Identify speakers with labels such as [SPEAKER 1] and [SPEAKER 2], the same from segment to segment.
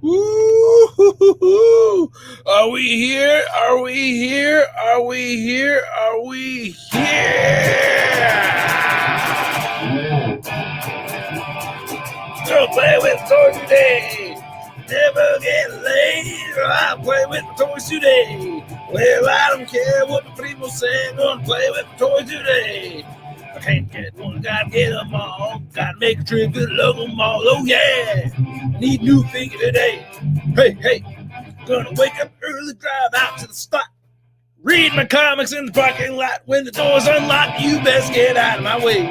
[SPEAKER 1] Woo-hoo-hoo-hoo. Are we here? Are we here? Are we here? Are we here? Go play with toys today. Never get lazy. I'll play with toys today. Well, I don't care what the people say. Gonna play with toys today. I can't get one, gotta get them all. Gotta make a trip to the local mall. Oh yeah, need new figure today. Hey, gonna wake up early, drive out to the spot. Read my comics in the parking lot. When the door's unlocked, you best get out of my way.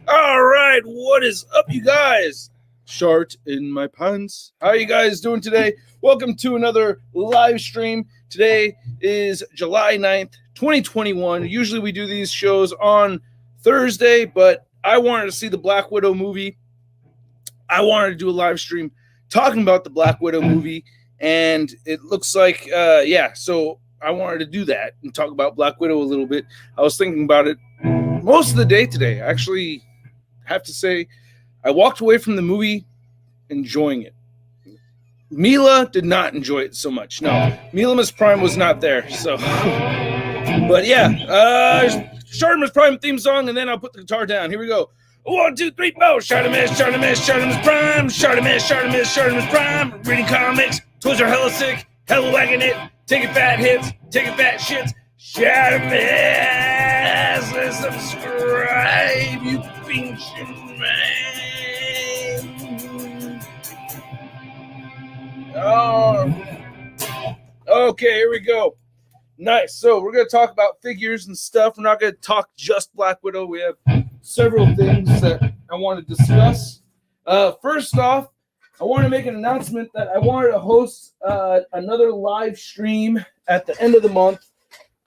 [SPEAKER 1] All right, what is up, you guys? Shart in my pants. How are you guys doing today? Welcome to another live stream. Today is July 9th, 2021. Usually we do these shows on Thursday, but I wanted to see the Black Widow movie. I wanted to do a live stream talking about the Black Widow movie, and it looks like, so I wanted to do that and talk about Black Widow a little bit. I was thinking about it most of the day today. I actually have to say I walked away from the movie enjoying it. Mila did not enjoy it so much. No, ShartimusPrime was not there. So, but yeah, ShartimusPrime theme song, and then I'll put the guitar down. Here we go. 1, 2, 3, 4. ShartimusPrime. ShartimusPrime. Reading comics. Toys are hella sick. Hella wagging it. Taking fat hits. Taking fat shits. Shartimus. Let's subscribe, you fiend man. Oh, okay, here we go. Nice. So we're going to talk about figures and stuff. We're not going to talk just Black Widow. We have several things that I want to discuss. First off, I want to make an announcement that I wanted to host another live stream at the end of the month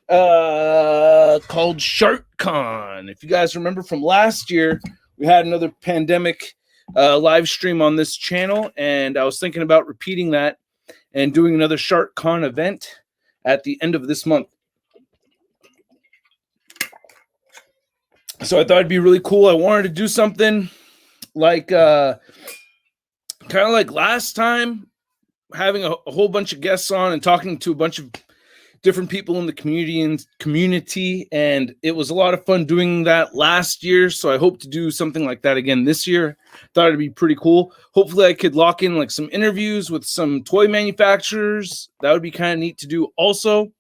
[SPEAKER 1] called SharkCon. If you guys remember from last year, we had another pandemic live stream on this channel, and I was thinking about repeating that and doing another SharkCon event at the end of this month. So I thought it'd be really cool. I wanted to do something like kind of like last time, having a whole bunch of guests on and talking to a bunch of different people in the community, and it was a lot of fun doing that last year. So I hope to do something like that again this year. Thought it'd be pretty cool. Hopefully I could lock in like some interviews with some toy manufacturers. That would be kind of neat to do also.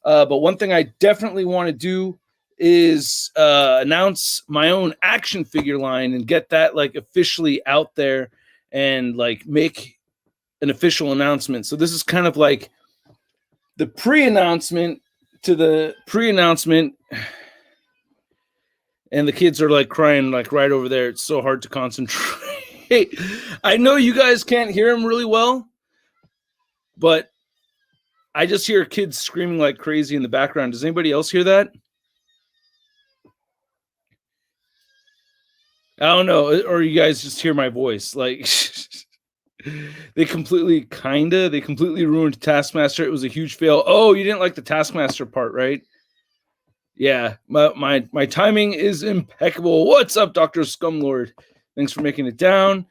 [SPEAKER 1] But one thing I definitely want to do is announce my own action figure line and get that like officially out there and like make an official announcement. So this is kind of like the pre-announcement to the pre-announcement, and the kids are like crying like right over there. It's so hard to concentrate. I know you guys can't hear them really well, but I just hear kids screaming like crazy in the background. Does anybody else hear that? I don't know. Or you guys just hear my voice. Like they completely ruined Taskmaster. It was a huge fail. Oh, you didn't like the Taskmaster part, right? Yeah, my timing is impeccable. What's up, Dr. Scumlord? Thanks for making it down.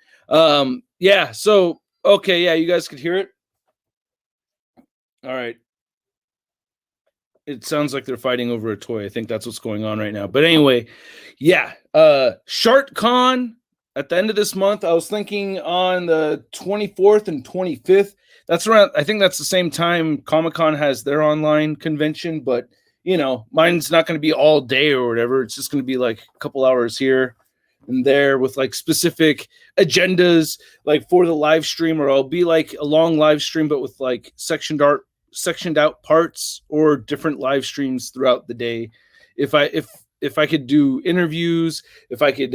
[SPEAKER 1] Yeah, so okay, yeah, you guys could hear it. All right. It sounds like they're fighting over a toy. I think that's what's going on right now. But anyway, yeah, SharkCon at the end of this month. I was thinking on the 24th and 25th. That's around, I think that's the same time Comic-Con has their online convention, but you know, mine's not going to be all day or whatever. It's just going to be like a couple hours here and there with like specific agendas, like for the live stream, or I'll be like a long live stream, but with like sectioned out parts or different live streams throughout the day. If I could do interviews, if I could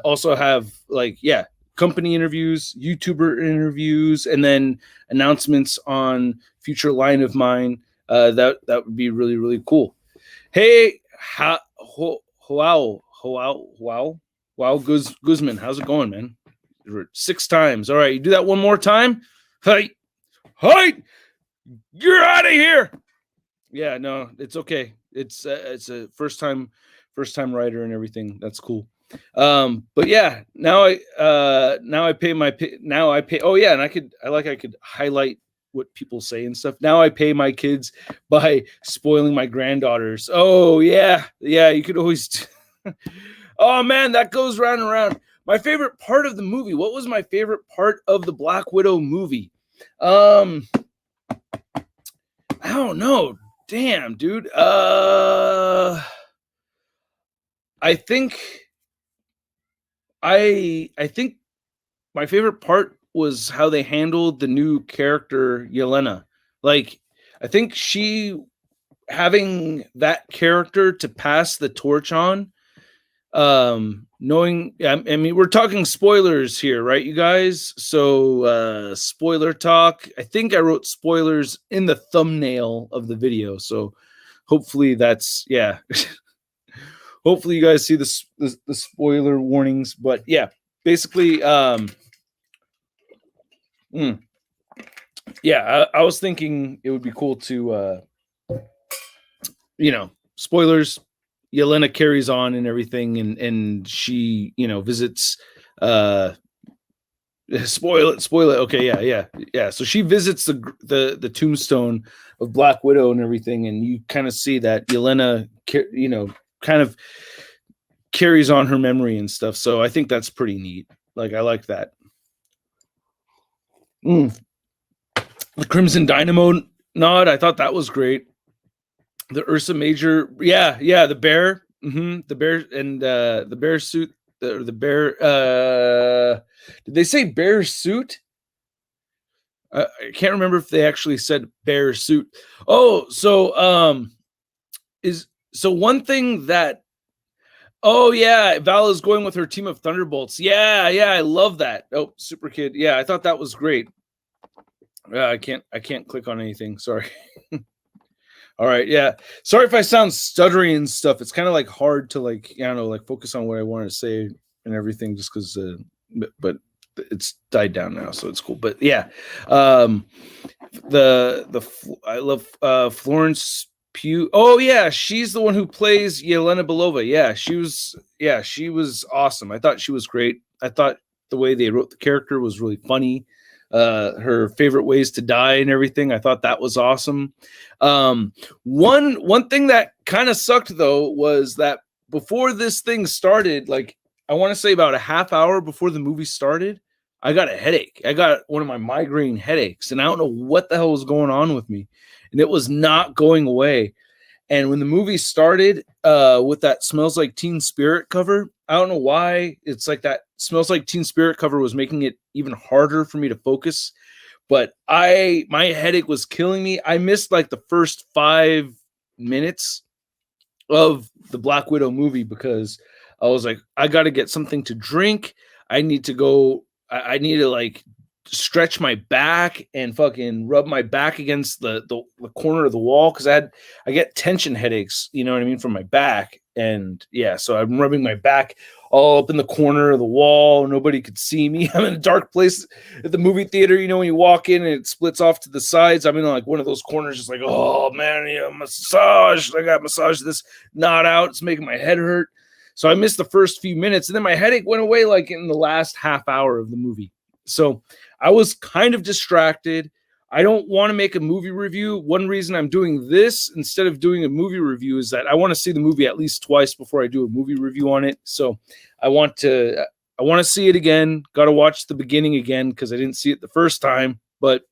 [SPEAKER 1] also have like, yeah, company interviews, YouTuber interviews, and then announcements on future line of mine, that would be really, really cool. Hey, wow, Guzman, how's it going, man? 6 times. All right, you do that one more time. Hey, you're out of here. Yeah, no, it's okay. It's a first time first time writer and everything. That's cool. But yeah, now I pay oh yeah, and I could highlight what people say and stuff. Now I pay my kids by spoiling my granddaughters. Oh yeah, you could always oh man, that goes round and round. My favorite part of the movie. What was my favorite part of the Black Widow movie? I don't know. Damn, dude. I think my favorite part was how they handled the new character Yelena. Like, I think she having that character to pass the torch on, knowing, I mean, we're talking spoilers here, right, you guys? So, spoiler talk. I think I wrote spoilers in the thumbnail of the video, so hopefully that's, yeah. Hopefully you guys see the spoiler warnings, but yeah, basically, yeah, I was thinking it would be cool to, spoilers. Yelena carries on and everything, and she, visits. Spoil it. Okay, yeah. So she visits the tombstone of Black Widow and everything, and you kind of see that Yelena, kind of carries on her memory and stuff. So I think that's pretty neat. Like, I like that. The Crimson Dynamo nod, I thought that was great. The Ursa Major, yeah, the bear, the bear, and the bear suit, the bear. Did they say bear suit? I can't remember if they actually said bear suit. Oh, so one thing that. Oh yeah, Val is going with her team of Thunderbolts. Yeah, I love that. Oh, Super Kid. Yeah, I thought that was great. I can't click on anything. Sorry. All right, yeah. Sorry if I sound stuttery and stuff. It's kind of like hard to focus on what I wanted to say and everything, just because. But it's died down now, so it's cool. But yeah, I love Florence Pugh. Oh yeah, she's the one who plays Yelena Belova. Yeah, she was awesome. I thought she was great. I thought the way they wrote the character was really funny. Her favorite ways to die and everything. I thought that was awesome. One thing that kind of sucked though was that before this thing started, like I want to say about a half hour before the movie started, I got a headache. I got one of my migraine headaches, and I don't know what the hell was going on with me, and it was not going away. And when the movie started, with that "Smells Like Teen Spirit" cover, I don't know why it's like that. "Smells Like Teen Spirit" cover was making it even harder for me to focus. But my headache was killing me. I missed like the first 5 minutes of the Black Widow movie because I was like, I got to get something to drink. I need to go. I need to like stretch my back and fucking rub my back against the corner of the wall because I get tension headaches, you know what I mean, from my back. And yeah, so I'm rubbing my back all up in the corner of the wall. Nobody could see me. I'm in a dark place at the movie theater. You know, when you walk in and it splits off to the sides, I'm in like one of those corners, just like, oh man, massage. I got massage this knot out. It's making my head hurt. So I missed the first few minutes, and then my headache went away like in the last half hour of the movie. So I was kind of distracted. I don't want to make a movie review. One reason I'm doing this instead of doing a movie review is that I want to see the movie at least twice before I do a movie review on it. So I want to see it again. Got to watch the beginning again because I didn't see it the first time, but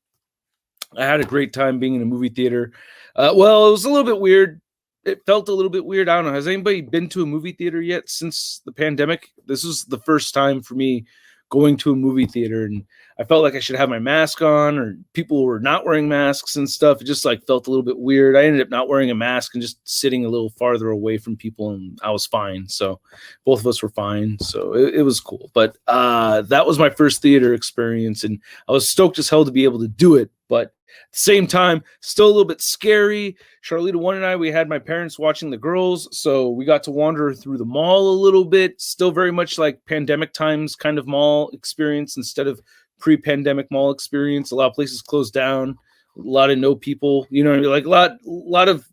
[SPEAKER 1] I had a great time being in a movie theater. Well, it was a little bit weird. It felt a little bit weird. I don't know. Has anybody been to a movie theater yet since the pandemic? This was the first time for me going to a movie theater, and I felt like I should have my mask on, or people were not wearing masks and stuff. It just like felt a little bit weird. I ended up not wearing a mask and just sitting a little farther away from people, and I was fine. So both of us were fine. So it was cool. But that was my first theater experience, and I was stoked as hell to be able to do it. But at the same time, still a little bit scary. Charlita 1 and I, we had my parents watching the girls, so we got to wander through the mall a little bit. Still very much like pandemic times kind of mall experience instead of pre-pandemic mall experience. A lot of places closed down, a lot of no people, you know, like a lot of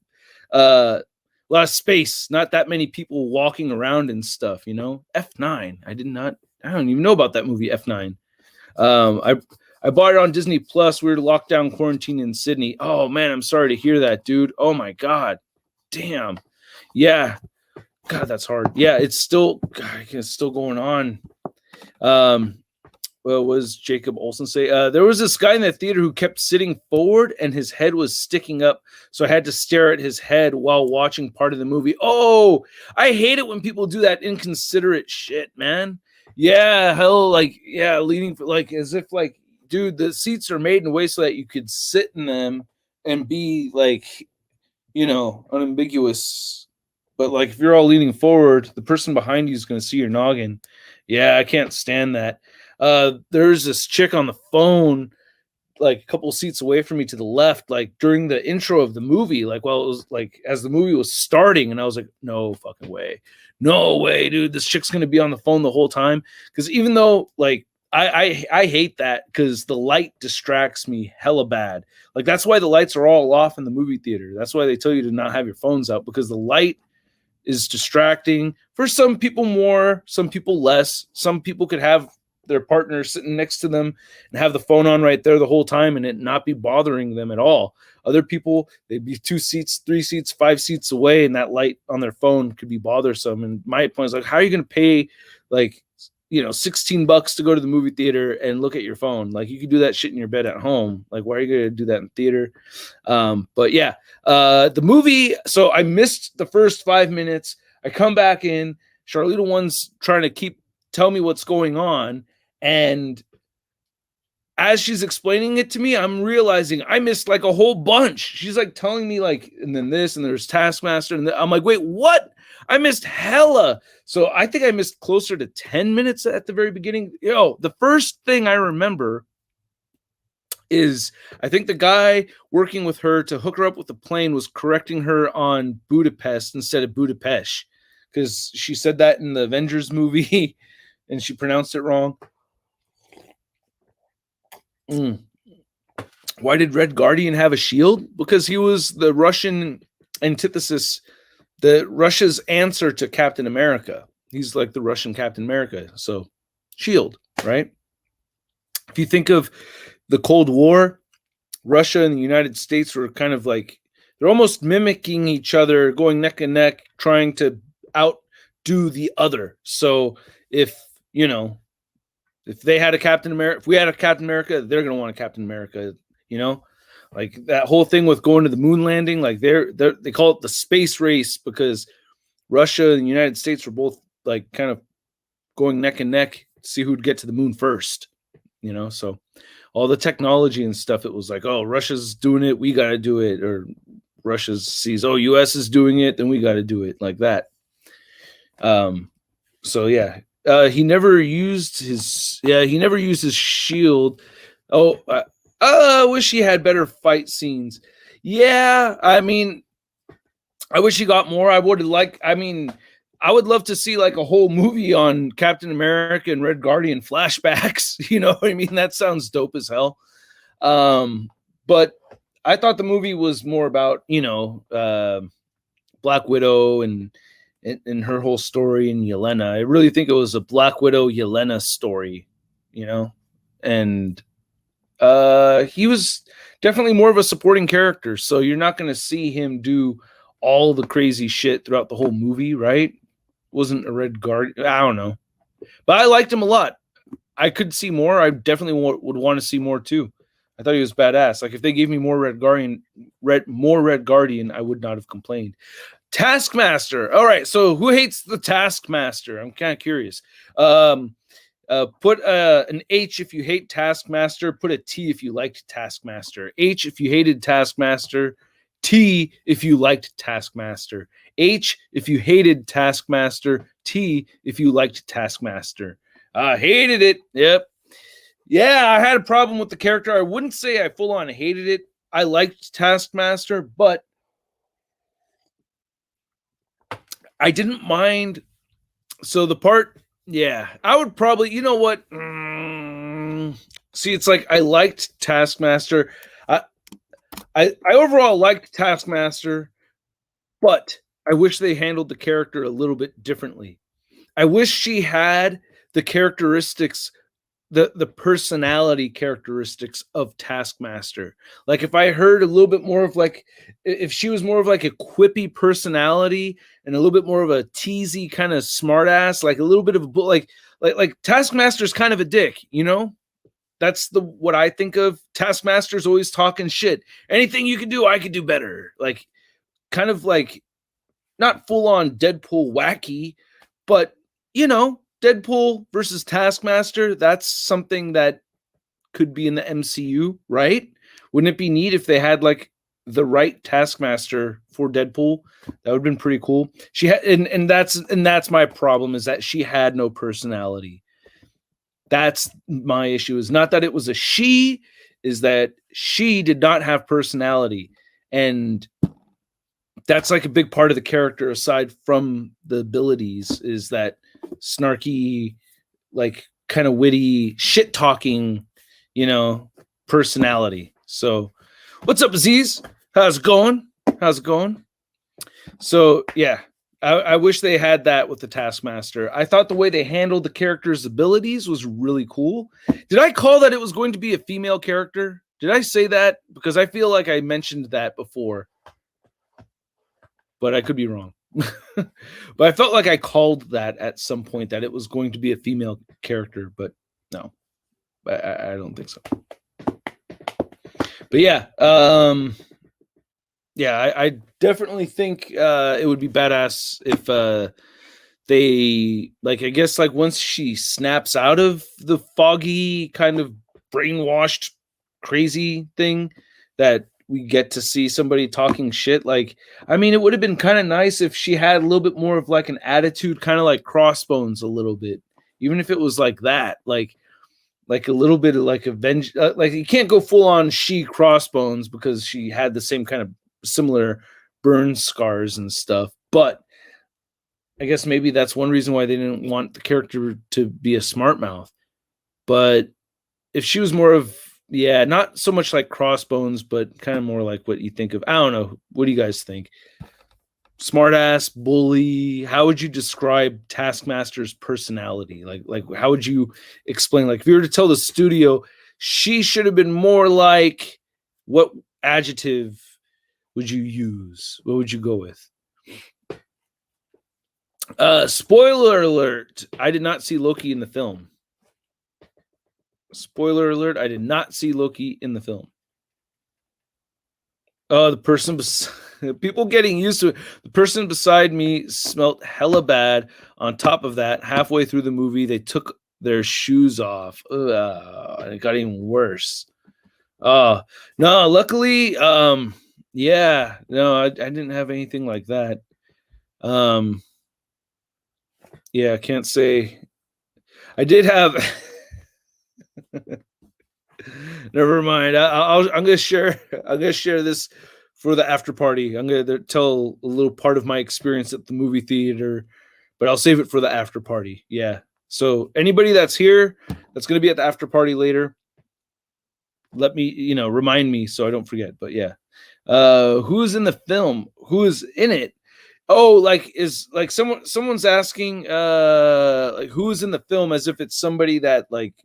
[SPEAKER 1] a lot of space, not that many people walking around and stuff, you know. F9. I don't even know about that movie, F9. I bought it on Disney Plus. We were locked down quarantine in Sydney. Oh man, I'm sorry to hear that, dude. Oh my god. Damn. Yeah. God, that's hard. Yeah, it's still going on. What was Jacob Olsen say? There was this guy in the theater who kept sitting forward and his head was sticking up. So I had to stare at his head while watching part of the movie. Oh, I hate it when people do that inconsiderate shit, man. Yeah, hell, like, yeah, leaning for, like, as if, like, dude, the seats are made in a way so that you could sit in them and be, like, you know, unambiguous. But, like, if you're all leaning forward, the person behind you is going to see your noggin. Yeah, I can't stand that. There's this chick on the phone, like a couple seats away from me to the left, like during the intro of the movie, like while it was like as the movie was starting, and I was like, no fucking way, no way, dude, this chick's gonna be on the phone the whole time. Because even though like I hate that because the light distracts me hella bad. Like that's why the lights are all off in the movie theater. That's why they tell you to not have your phones out, because the light is distracting for some people more, some people less. Some people could have their partner sitting next to them and have the phone on right there the whole time and it not be bothering them at all. Other people, they'd be 2 seats, 3 seats, 5 seats away, and that light on their phone could be bothersome. And my point is like, how are you going to pay like, you know, $16 to go to the movie theater and look at your phone? Like you could do that shit in your bed at home. Like, why are you going to do that in theater? But yeah, the movie. So I missed the first 5 minutes. I come back in. Charlita One's trying to tell me what's going on. And as she's explaining it to me, I'm realizing I missed like a whole bunch. She's like telling me like, and then this, and there's Taskmaster. And I'm like, wait, what? I missed hella. So I think I missed closer to 10 minutes at the very beginning. Yo, the first thing I remember is I think the guy working with her to hook her up with the plane was correcting her on Budapest instead of Budapest, because she said that in the Avengers movie and she pronounced it wrong. Why did Red Guardian have a shield? Because he was the Russian antithesis, Russia's answer to Captain America. He's like the Russian Captain America. So shield, right? If you think of the Cold War, Russia and the United States were kind of like, they're almost mimicking each other, going neck and neck, trying to outdo the other. So if, you know, if they had a Captain America, if we had a Captain America, they're going to want a Captain America, you know? Like that whole thing with going to the moon landing, like they call it the space race because Russia and the United States were both like kind of going neck and neck to see who'd get to the moon first, you know? So all the technology and stuff, it was like, oh, Russia's doing it, we got to do it. Or Russia sees, oh, US is doing it, then we got to do it, like that. So yeah. He never used his shield. Oh, I wish he had better fight scenes. Yeah, I mean, I wish he got more. I would love to see like a whole movie on Captain America and Red Guardian flashbacks. You know what I mean? That sounds dope as hell. But I thought the movie was more about, you know, Black Widow and her whole story and Yelena. I really think it was a Black Widow Yelena story, you know, and he was definitely more of a supporting character. So you're not going to see him do all the crazy shit throughout the whole movie, right? Wasn't a Red Guardian. I don't know, but I liked him a lot. I could see more. I definitely would want to see more too. I thought he was badass. Like if they gave me more Red Guardian, I would not have complained. Taskmaster. All right. So who hates the Taskmaster? I'm kind of curious. Put an H if you hate Taskmaster. Put a T if you liked Taskmaster. H if you hated Taskmaster. T if you liked Taskmaster. H if you hated Taskmaster. T if you liked Taskmaster. Hated it. Yep. Yeah, I had a problem with the character. I wouldn't say I full on hated it. I liked Taskmaster, but I didn't mind. So the part, yeah, I would probably, you know what? See, it's like I liked Taskmaster. I overall liked Taskmaster, but I wish they handled the character a little bit differently. I wish she had the characteristics, the personality characteristics of Taskmaster. Like if I heard a little bit more of like, if she was more of like a quippy personality and a little bit more of a teasy kind of smartass, like a little bit of a like Taskmaster's kind of a dick, you know? That's what I think of. Taskmaster's always talking shit. Anything you can do, I could do better. Like kind of like not full on Deadpool wacky, but you know, Deadpool versus Taskmaster, that's something that could be in the MCU, right? Wouldn't it be neat if they had like the right Taskmaster for Deadpool? That would have been pretty cool. She had, and that's my problem, is that she had no personality. That's my issue. Is not that it was a she, is that she did not have personality. And that's like a big part of the character, aside from the abilities, is that snarky, like kind of witty, shit talking, you know, personality. So, what's up, Aziz? How's it going? How's it going? So, yeah, I wish they had that with the Taskmaster. I thought the way they handled the character's abilities was really cool. Did I call that it was going to be a female character? Did I say that? Because I feel like I mentioned that before, but I could be wrong. But I felt like I called that at some point, that it was going to be a female character, but no, I don't think so. But yeah, I definitely think it would be badass if they, like, I guess, like once she snaps out of the foggy kind of brainwashed crazy thing, that we get to see somebody talking shit. Like, I mean, it would have been kind of nice if she had a little bit more of like an attitude, kind of like Crossbones a little bit, even if it was like that, like a little bit of like avenge, like you can't go full on she Crossbones because she had the same kind of similar burn scars and stuff. But I guess maybe that's one reason why they didn't want the character to be a smart mouth. But if she was more of, yeah, not so much like Crossbones, but kind of more like what you think of. I don't know. What do you guys think? Smartass, bully. How would you describe Taskmaster's personality? Like how would you explain? Like if you were to tell the studio she should have been more like, what adjective would you use? What would you go with? Spoiler alert. I did not see Loki in the film. Spoiler alert, I did not see Loki in the film. Oh, the person, people getting used to it. The person beside me smelled hella bad. On top of that, halfway through the movie, they took their shoes off. And it got even worse. No, luckily, yeah, no, I didn't have anything like that. Yeah, I can't say. I did have. Never mind. I'm gonna share. I'm gonna share this for the after party. I'm gonna tell a little part of my experience at the movie theater, but I'll save it for the after party. Yeah. So anybody that's here, that's gonna be at the after party later, let me, remind me so I don't forget. But yeah, who's in the film? Who is in it? Oh, like is like someone's asking, like who's in the film, as if it's somebody that like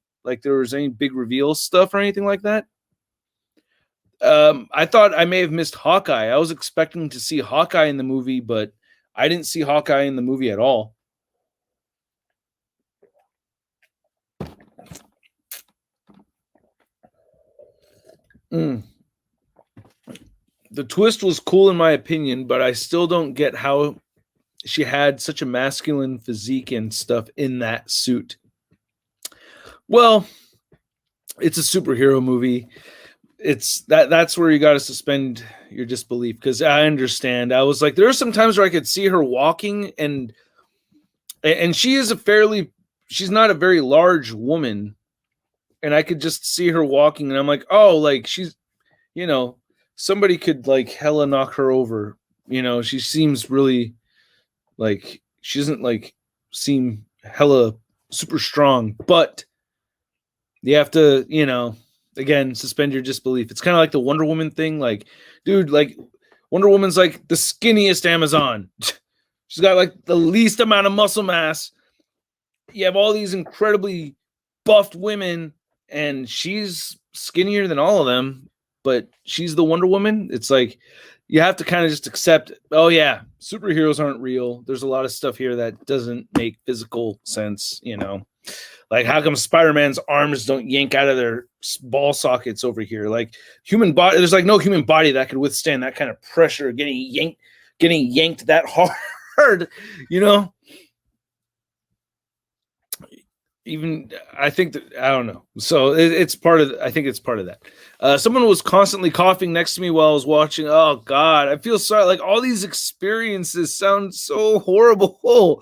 [SPEAKER 1] there was any big reveal stuff or anything like that. I thought I may have missed Hawkeye. I was expecting to see Hawkeye in the movie, but I didn't see Hawkeye in the movie at all. The twist was cool in my opinion, but I still don't get how she had such a masculine physique and stuff in that suit. Well, it's a superhero movie. It's that's where you got to suspend your disbelief, because I understand. I was like, there are some times where I could see her walking, and she is she's not a very large woman, and I could just see her walking, and I'm like, oh, like she's, somebody could like hella knock her over. She seems really like, she doesn't like seem hella super strong, but you have to, again, suspend your disbelief. It's kind of like the Wonder Woman thing. Like, dude, like Wonder Woman's like the skinniest Amazon. She's got like the least amount of muscle mass. You have all these incredibly buffed women, and she's skinnier than all of them, but she's the Wonder Woman. It's like you have to kind of just accept, oh yeah, superheroes aren't real. There's a lot of stuff here that doesn't make physical sense, you know. Like, how come Spider-Man's arms don't yank out of their ball sockets over here? Like, human body, there's like no human body that could withstand that kind of pressure, getting yanked that hard, you know. Even I think that I don't know. So it's part of. I think it's part of that. Someone was constantly coughing next to me while I was watching. Oh God, I feel sorry. Like, all these experiences sound so horrible.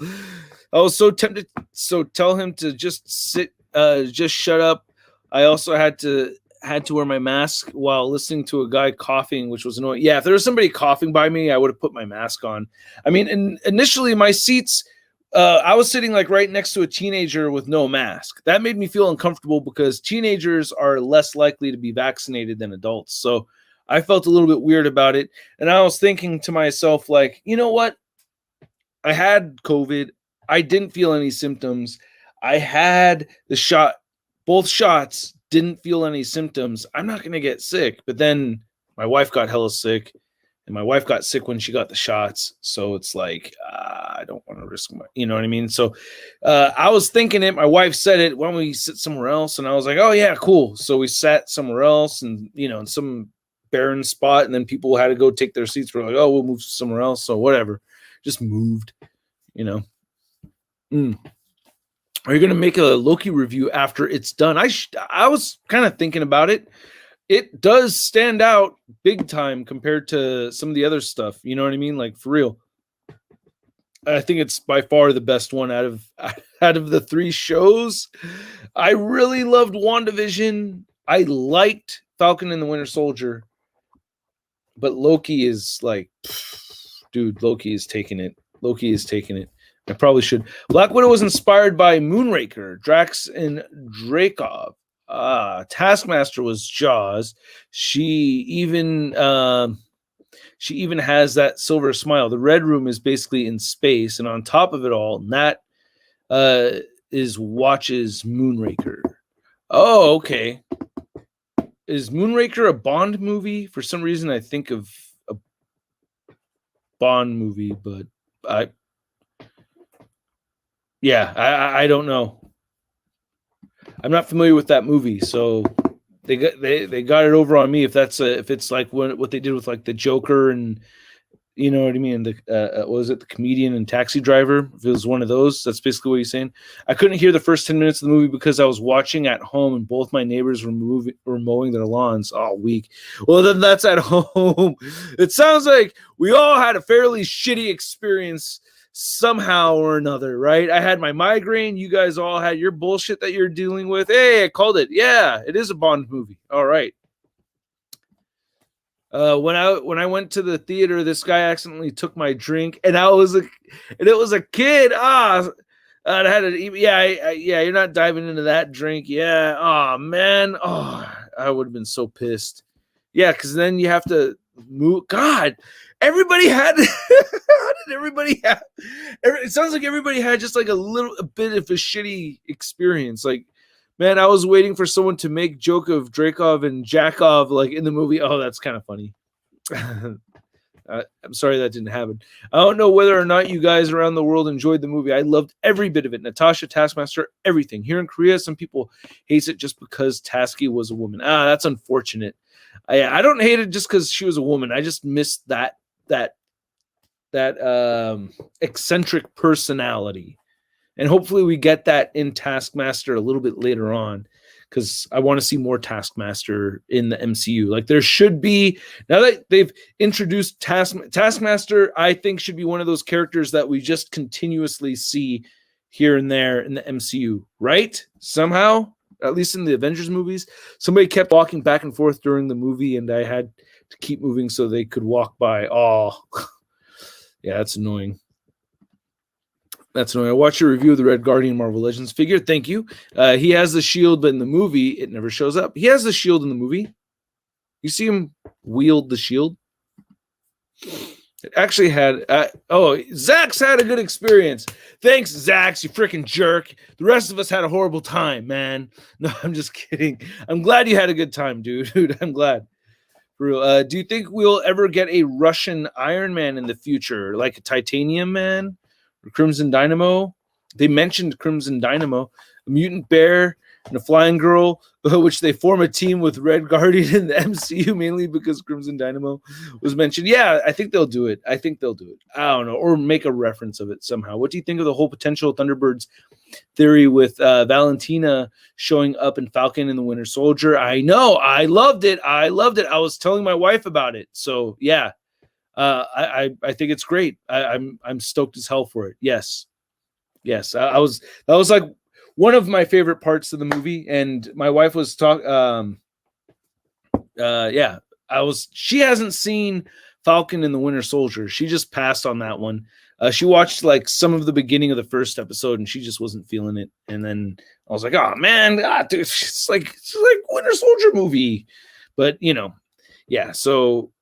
[SPEAKER 1] I was so tempted. So tell him to just sit, just shut up. I also had to wear my mask while listening to a guy coughing, which was annoying. Yeah, if there was somebody coughing by me, I would have put my mask on. I mean, initially my seats. I was sitting like right next to a teenager with no mask. That made me feel uncomfortable because teenagers are less likely to be vaccinated than adults. So I felt a little bit weird about it. And I was thinking to myself, like, you know what? I had COVID. I didn't feel any symptoms. I had the shot, both shots, didn't feel any symptoms. I'm not going to get sick. But then my wife got hella sick. And my wife got sick when she got the shots. So it's like, I don't want to risk my, you know what I mean? So I was thinking it. My wife said it. Why don't we sit somewhere else? And I was like, oh, yeah, cool. So we sat somewhere else and, you know, in some barren spot. And then people had to go take their seats. We're like, oh, we'll move somewhere else. So whatever. Just moved, you know. Are you going to make a Loki review after it's done? I was kind of thinking about it. It does stand out big time compared to some of the other stuff. You know what I mean? Like, for real. I think it's by far the best one out of the three shows. I really loved WandaVision. I liked Falcon and the Winter Soldier. But Loki is like, dude, Loki is taking it. Loki is taking it. I probably should. Black Widow was inspired by Moonraker, Drax and Dreykov. Taskmaster was Jaws. She even has that silver smile. The Red Room is basically in space, and on top of it all, Nat is watches Moonraker. Oh, okay. Is Moonraker a Bond movie? For some reason, I think of a Bond movie, but I don't know. I'm not familiar with that movie, so they got it over on me. If it's like what they did with like the Joker and, you know what I mean, the what was it, the Comedian and Taxi Driver? If it was one of those, that's basically what he's saying. I couldn't hear the first 10 minutes of the movie because I was watching at home and both my neighbors were mowing their lawns all week. Well, then that's at home. It sounds like we all had a fairly shitty experience somehow or another, right? I had my migraine. You guys all had your bullshit that you're dealing with. Hey, I called it. Yeah, it is a Bond movie. All right. When I went to the theater, this guy accidentally took my drink, and it was a kid. I had you're not diving into that drink. Yeah. Oh man. Oh, I would have been so pissed. Yeah, because then you have to move. God. Everybody had. How did everybody have? It sounds like everybody had just like a bit of a shitty experience. Like, man, I was waiting for someone to make joke of Dreykov and Jakov like in the movie. Oh, that's kind of funny. I'm sorry that didn't happen. I don't know whether or not you guys around the world enjoyed the movie. I loved every bit of it. Natasha, Taskmaster, everything. Here in Korea, some people hate it just because Tasky was a woman. That's unfortunate. I don't hate it just because she was a woman. I just missed that eccentric personality, and hopefully we get that in Taskmaster a little bit later on, because I want to see more Taskmaster in the MCU. Like, there should be, now that they've introduced Taskmaster, I think should be one of those characters that we just continuously see here and there in the MCU, right? Somehow, at least in the Avengers movies, somebody kept walking back and forth during the movie, and I had to keep moving so they could walk by. Oh, yeah, that's annoying. That's annoying. I watched your review of the Red Guardian Marvel Legends figure. Thank you. He has the shield, but in the movie, it never shows up. He has the shield in the movie. You see him wield the shield? It actually had. Zach's had a good experience. Thanks, Zach. You freaking jerk. The rest of us had a horrible time, man. No, I'm just kidding. I'm glad you had a good time, dude. I'm glad. Do you think we'll ever get a Russian Iron Man in the future, like a Titanium Man or Crimson Dynamo? They mentioned Crimson Dynamo, a mutant bear, and a flying girl, which they form a team with Red Guardian in the MCU, mainly because Crimson Dynamo was mentioned. Yeah, I think they'll do it. I don't know, or make a reference of it somehow. What do you think of the whole potential Thunderbirds theory with Valentina showing up in Falcon and the Winter Soldier? I know. I loved it. I was telling my wife about it. So, yeah, I think it's great. I'm stoked as hell for it. Yes. That was like one of my favorite parts of the movie, and my wife was she hasn't seen Falcon and the Winter Soldier. She just passed on that one. She watched like some of the beginning of the first episode, and she just wasn't feeling it. And then I was like, "Oh man, dude, it's like Winter Soldier movie." But yeah. So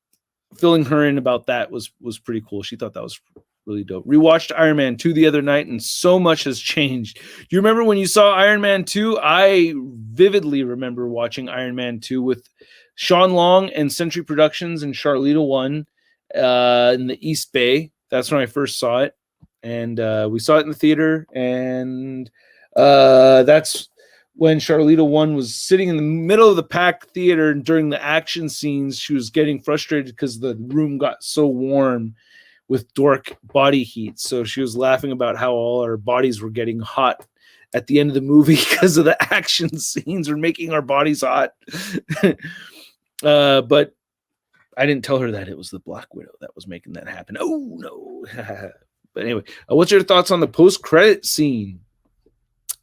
[SPEAKER 1] filling her in about that was pretty cool. She thought that was really dope. Rewatched Iron Man 2 the other night, and so much has changed. You remember when you saw Iron Man 2? I vividly remember watching Iron Man 2 with Sean Long and Century Productions and Charlita One in the East Bay. That's when I first saw it. And we saw it in the theater. And that's when Charlita One was sitting in the middle of the packed theater, and during the action scenes, she was getting frustrated because the room got so warm with dork body heat. So she was laughing about how all our bodies were getting hot at the end of the movie because of the action scenes were making our bodies hot. But I didn't tell her that it was the Black Widow that was making that happen. Oh, no. But anyway, what's your thoughts on the post-credit scene?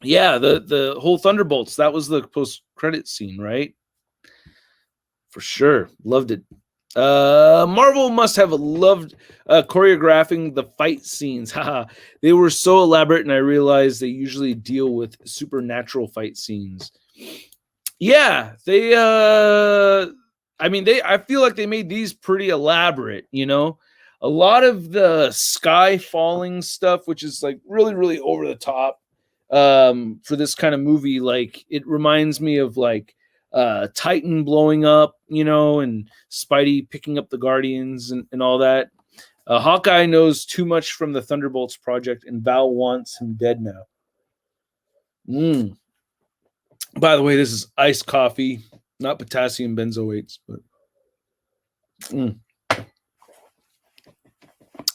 [SPEAKER 1] Yeah, the whole Thunderbolts, that was the post-credit scene, right? For sure. Loved it. Marvel must have loved choreographing the fight scenes. They were so elaborate, and I realized they usually deal with supernatural fight scenes. Yeah, I feel like they made these pretty elaborate, a lot of the sky falling stuff, which is like really, really over the top for this kind of movie. Like, it reminds me of like Titan blowing up, and Spidey picking up the Guardians and all that. Hawkeye knows too much from the Thunderbolts project, and Val wants him dead now. By the way, this is iced coffee, not potassium benzoates,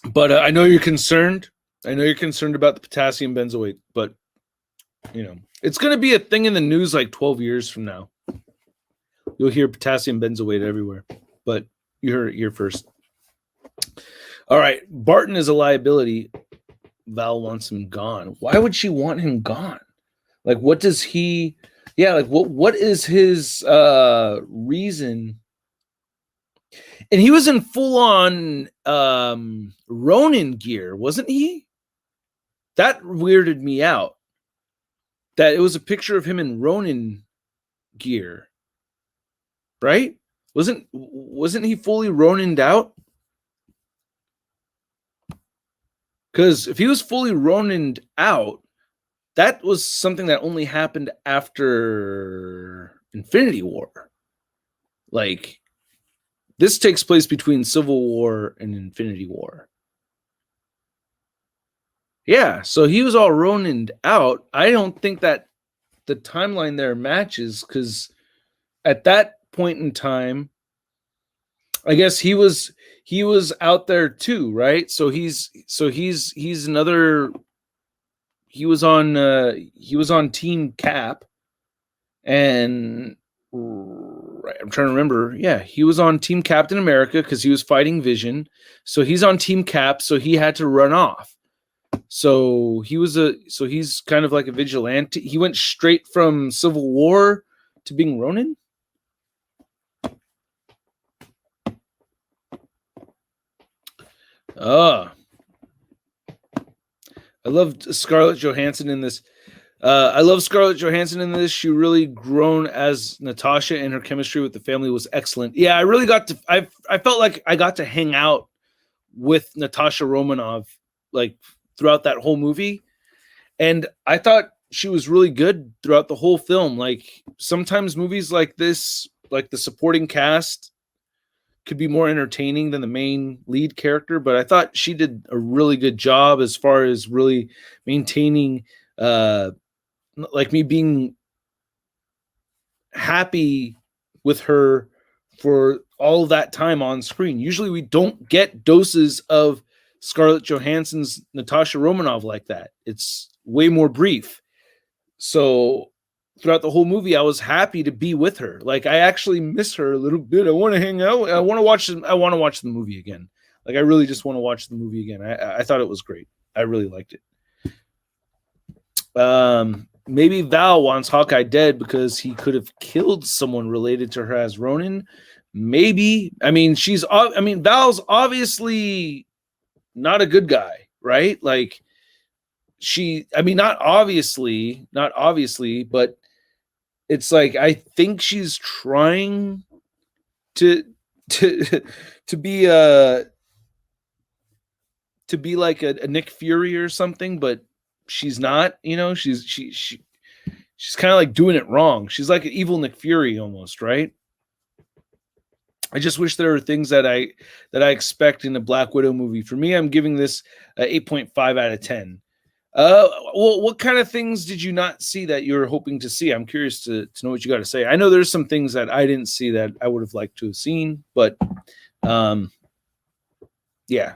[SPEAKER 1] but I know you're concerned. I know you're concerned about the potassium benzoate, but it's going to be a thing in the news like 12 years from now. You'll hear potassium benzoate everywhere, but you heard it here first. All right. Barton is a liability. Val wants him gone. Why would she want him gone? Like, what does he, what is his reason? And he was in full on Ronin gear, wasn't he? That weirded me out. That it was a picture of him in Ronin gear. Right? Wasn't he fully Ronin'd out? Because if he was fully Ronin'd out, that was something that only happened after Infinity War. Like, this takes place between Civil War and Infinity War. Yeah, so he was all Ronin'd out. I don't think that the timeline there matches, because at that point in time, I guess he was out there too, right? So he's another. He was on Team Cap, and right, I'm trying to remember. Yeah, he was on Team Captain America because he was fighting Vision. So he's on Team Cap, so he had to run off. So he's kind of like a vigilante. He went straight from Civil War to being Ronin. I loved Scarlett Johansson in this. She really grown as Natasha, and her chemistry with the family was excellent. Yeah, I really got to. I felt like I got to hang out with Natasha Romanoff like throughout that whole movie. And I thought she was really good throughout the whole film. Like sometimes movies like this, like the supporting cast could be more entertaining than the main lead character, but I thought she did a really good job as far as really maintaining like me being happy with her for all that time on screen. Usually we don't get doses of Scarlett Johansson's Natasha Romanoff like that. It's way more brief. So throughout the whole movie, I was happy to be with her. Like I actually miss her a little bit. I want to hang out. I want to watch the movie again. Like I really just want to watch the movie again. I thought it was great. I really liked it. Maybe Val wants Hawkeye dead because he could have killed someone related to her as Ronin. Maybe. I mean, Val's obviously not a good guy, right? Like not obviously, but it's like I think she's trying to be like a Nick Fury or something, but she's not, she's kind of like doing it wrong. She's like an evil Nick Fury almost, right? I just wish there were things that I expect in a Black Widow movie. For me, I'm giving this a 8.5 out of 10. Well, what kind of things did you not see that you were hoping to see? I'm curious to know what you got to say. I know there's some things that I didn't see that I would have liked to have seen, but yeah.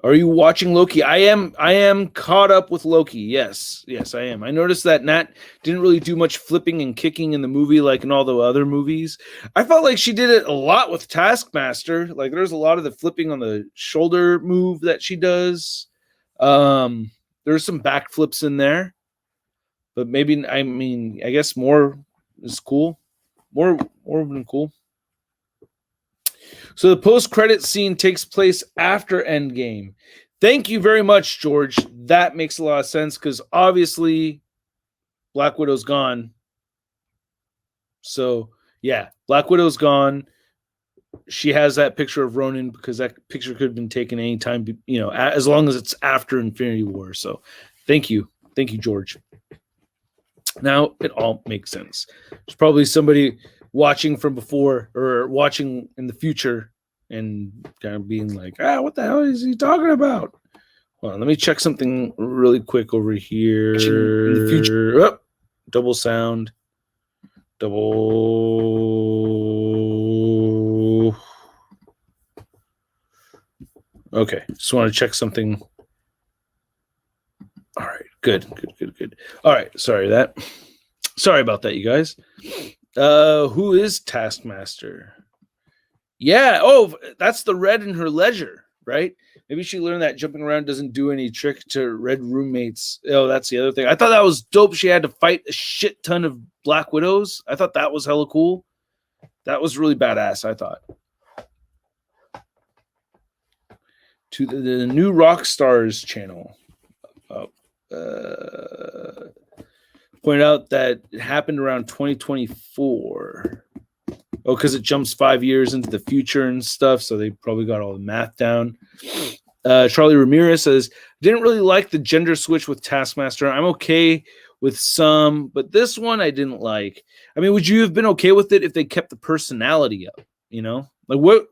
[SPEAKER 1] Are you watching Loki? I am caught up with Loki. Yes, I am. I noticed that Nat didn't really do much flipping and kicking in the movie like in all the other movies. I felt like she did it a lot with Taskmaster. Like there's a lot of the flipping on the shoulder move that she does. There's some backflips in there. But maybe, I guess more is cool. More than cool. So the post-credit scene takes place after Endgame. Thank you very much, George. That makes a lot of sense because obviously Black Widow's gone. So, yeah, Black Widow's gone. She has that picture of Ronin because that picture could have been taken anytime, as long as it's after Infinity War. So, thank you. Thank you, George. Now it all makes sense. There's probably somebody watching from before or watching in the future and kind of being like, what the hell is he talking about? Well, let me check something really quick over here. In the future. Oh, double sound. Double. Okay. Just want to check something. All right. Good. All right. Sorry about that, you guys. Who is Taskmaster? Yeah. Oh, that's the Red in her ledger, right? Maybe she learned that jumping around doesn't do any trick to Red roommates. Oh, that's the other thing. I thought that was dope. She had to fight a shit ton of Black Widows. I thought that was hella cool. That was really badass, I thought. To the new Rockstars channel. Point out that it happened around 2024. Oh, because it jumps 5 years into the future and stuff, so they probably got all the math down. Charlie Ramirez says, didn't really like the gender switch with Taskmaster. I'm okay with some, but this one I didn't like. I mean, would you have been okay with it if they kept the personality up?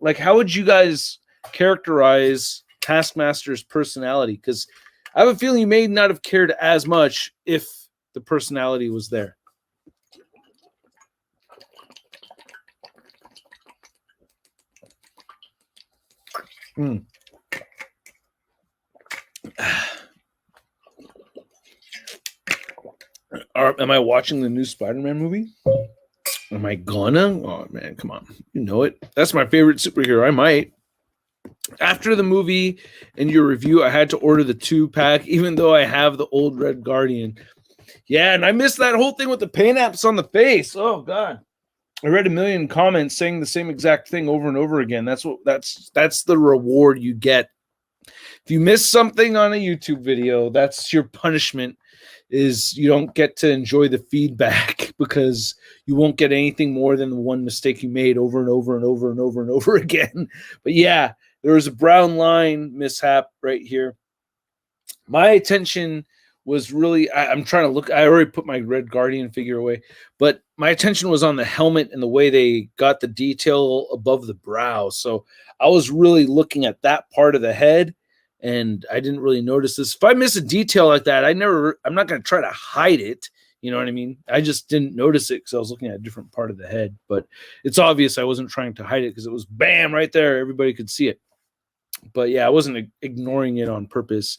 [SPEAKER 1] Like how would you guys characterize Taskmaster's personality? Because I have a feeling you may not have cared as much if the personality was there. Am I watching the new Spider-Man movie? Am I gonna? Oh man, come on. You know it. That's my favorite superhero. I might. After the movie and your review, I had to order the 2-pack, even though I have the old Red Guardian. Yeah, and I missed that whole thing with the paint apps on the face. Oh God. I read a million comments saying the same exact thing over and over again. That's the reward you get. If you miss something on a YouTube video, that's your punishment, is you don't get to enjoy the feedback. because you won't get anything more than the one mistake you made over and over and over and over and over again. But yeah, there was a brown line mishap right here. My attention was really, I'm trying to look, I already put my Red Guardian figure away, but my attention was on the helmet and the way they got the detail above the brow. So I was really looking at that part of the head, and I didn't really notice this. If I miss a detail like that, I'm not going to try to hide it. You know what I mean? I just didn't notice it because I was looking at a different part of the head, but it's obvious I wasn't trying to hide it because it was bam right there. Everybody could see it. But yeah, I wasn't ignoring it on purpose.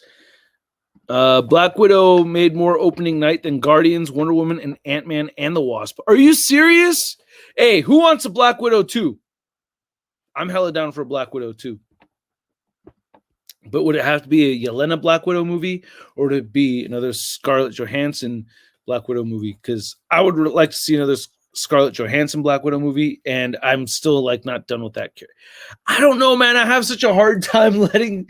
[SPEAKER 1] Black Widow made more opening night than Guardians, Wonder Woman, and Ant-Man and the Wasp. Are you serious? Hey, who wants a Black Widow 2? I'm hella down for a Black Widow 2. But would it have to be a Yelena Black Widow movie, or would it be another Scarlett Johansson Black Widow movie? Because I would like to see another Scarlett Johansson Black Widow movie, and I'm still like not done with that character. I don't know, man. I have such a hard time letting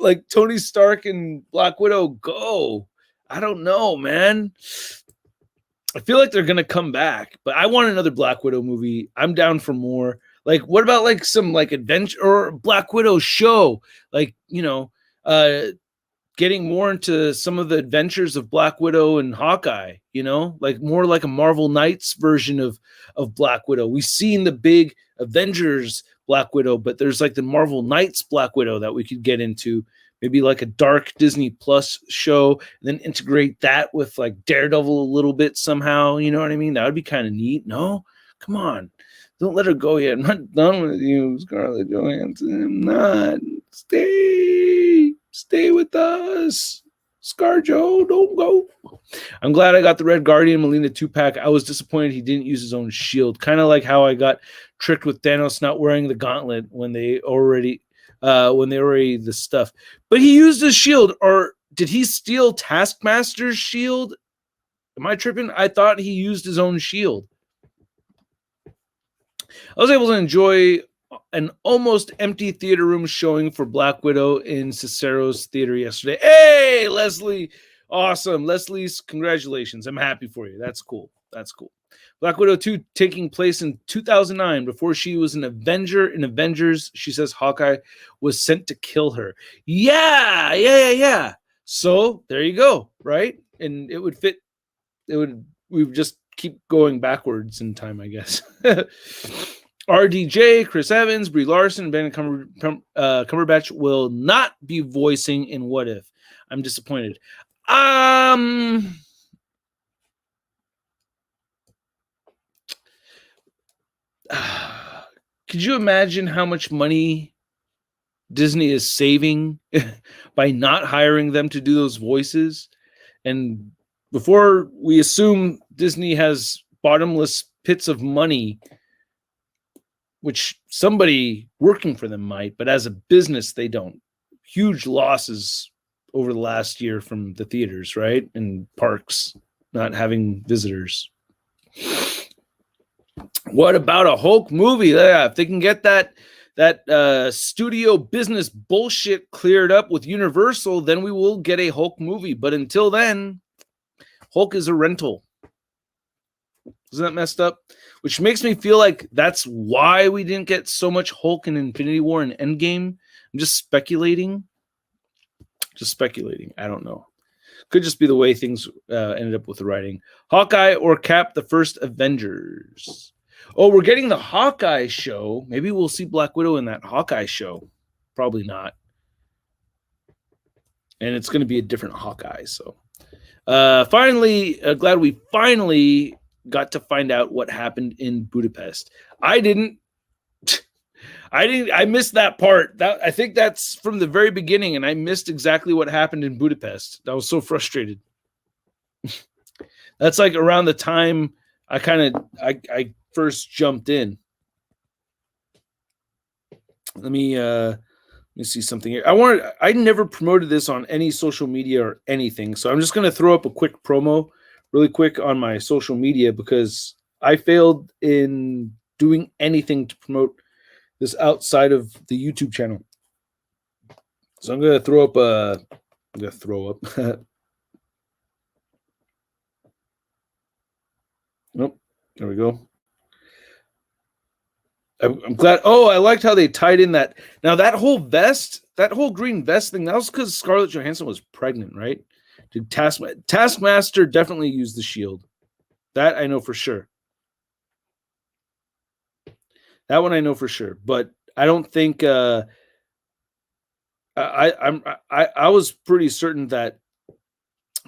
[SPEAKER 1] like Tony Stark and Black Widow go. I don't know, man. I feel like they're gonna come back, but I want another Black Widow movie. I'm down for more. Like, what about like some like adventure or Black Widow show? Like, you know, getting more into some of the adventures of Black Widow and Hawkeye, you know, like more like a Marvel Knights version of Black Widow. We've seen the big Avengers Black Widow, but there's like the Marvel Knights Black Widow that we could get into. Maybe like a dark Disney Plus show, and then integrate that with like Daredevil a little bit somehow. You know what I mean? That would be kind of neat. No, come on. Don't let her go yet. I'm not done with you, Scarlett Johansson. I'm not. Stay with us. ScarJo, don't go. I'm glad I got the Red Guardian Molina 2-pack. I was disappointed he didn't use his own shield. Kind of like how I got tricked with Thanos not wearing the gauntlet when they already the stuff. But he used his shield, or did he steal Taskmaster's shield? Am I tripping? I thought he used his own shield. I was able to enjoy an almost empty theater room showing for Black Widow in Cicero's theater yesterday. Hey, Leslie. Awesome. Leslie's, congratulations. I'm happy for you. That's cool. That's cool. Black Widow 2 taking place in 2009. Before she was an Avenger in Avengers, she says Hawkeye was sent to kill her. Yeah. So there you go, right? And it would fit. We would just keep going backwards in time, I guess. RDJ, Chris Evans, Brie Larson, and Benedict Cumberbatch will not be voicing in What If. I'm disappointed. Could you imagine how much money Disney is saving by not hiring them to do those voices? And before we assume Disney has bottomless pits of money, which somebody working for them might, but as a business, they don't. Huge losses over the last year from the theaters, right? And parks not having visitors. What about a Hulk movie? Yeah, if they can get that studio business bullshit cleared up with Universal, then we will get a Hulk movie. But until then, Hulk is a rental. Isn't that messed up? Which makes me feel like that's why we didn't get so much Hulk in Infinity War and Endgame. I'm just speculating. I don't know. Could just be the way things ended up with the writing. Hawkeye or Cap, the first Avengers. Oh, we're getting the Hawkeye show. Maybe we'll see Black Widow in that Hawkeye show. Probably not. And it's going to be a different Hawkeye. So finally, glad we finally got to find out what happened in Budapest. I missed that part. I think that's from the very beginning, and I missed exactly what happened in Budapest. I was so frustrated. That's like around the time I first jumped in. Let me see something here. I never promoted this on any social media or anything, so I'm just going to throw up a quick promo really quick on my social media because I failed in doing anything to promote this outside of the YouTube channel. So I'm going to throw up. Nope. There we go. I'm glad. Oh, I liked how they tied in that. Now that whole vest, that whole green vest thing, that was because Scarlett Johansson was pregnant, right? Did Taskmaster definitely used the shield? That I know for sure. That one I know for sure. But I don't think I was pretty certain that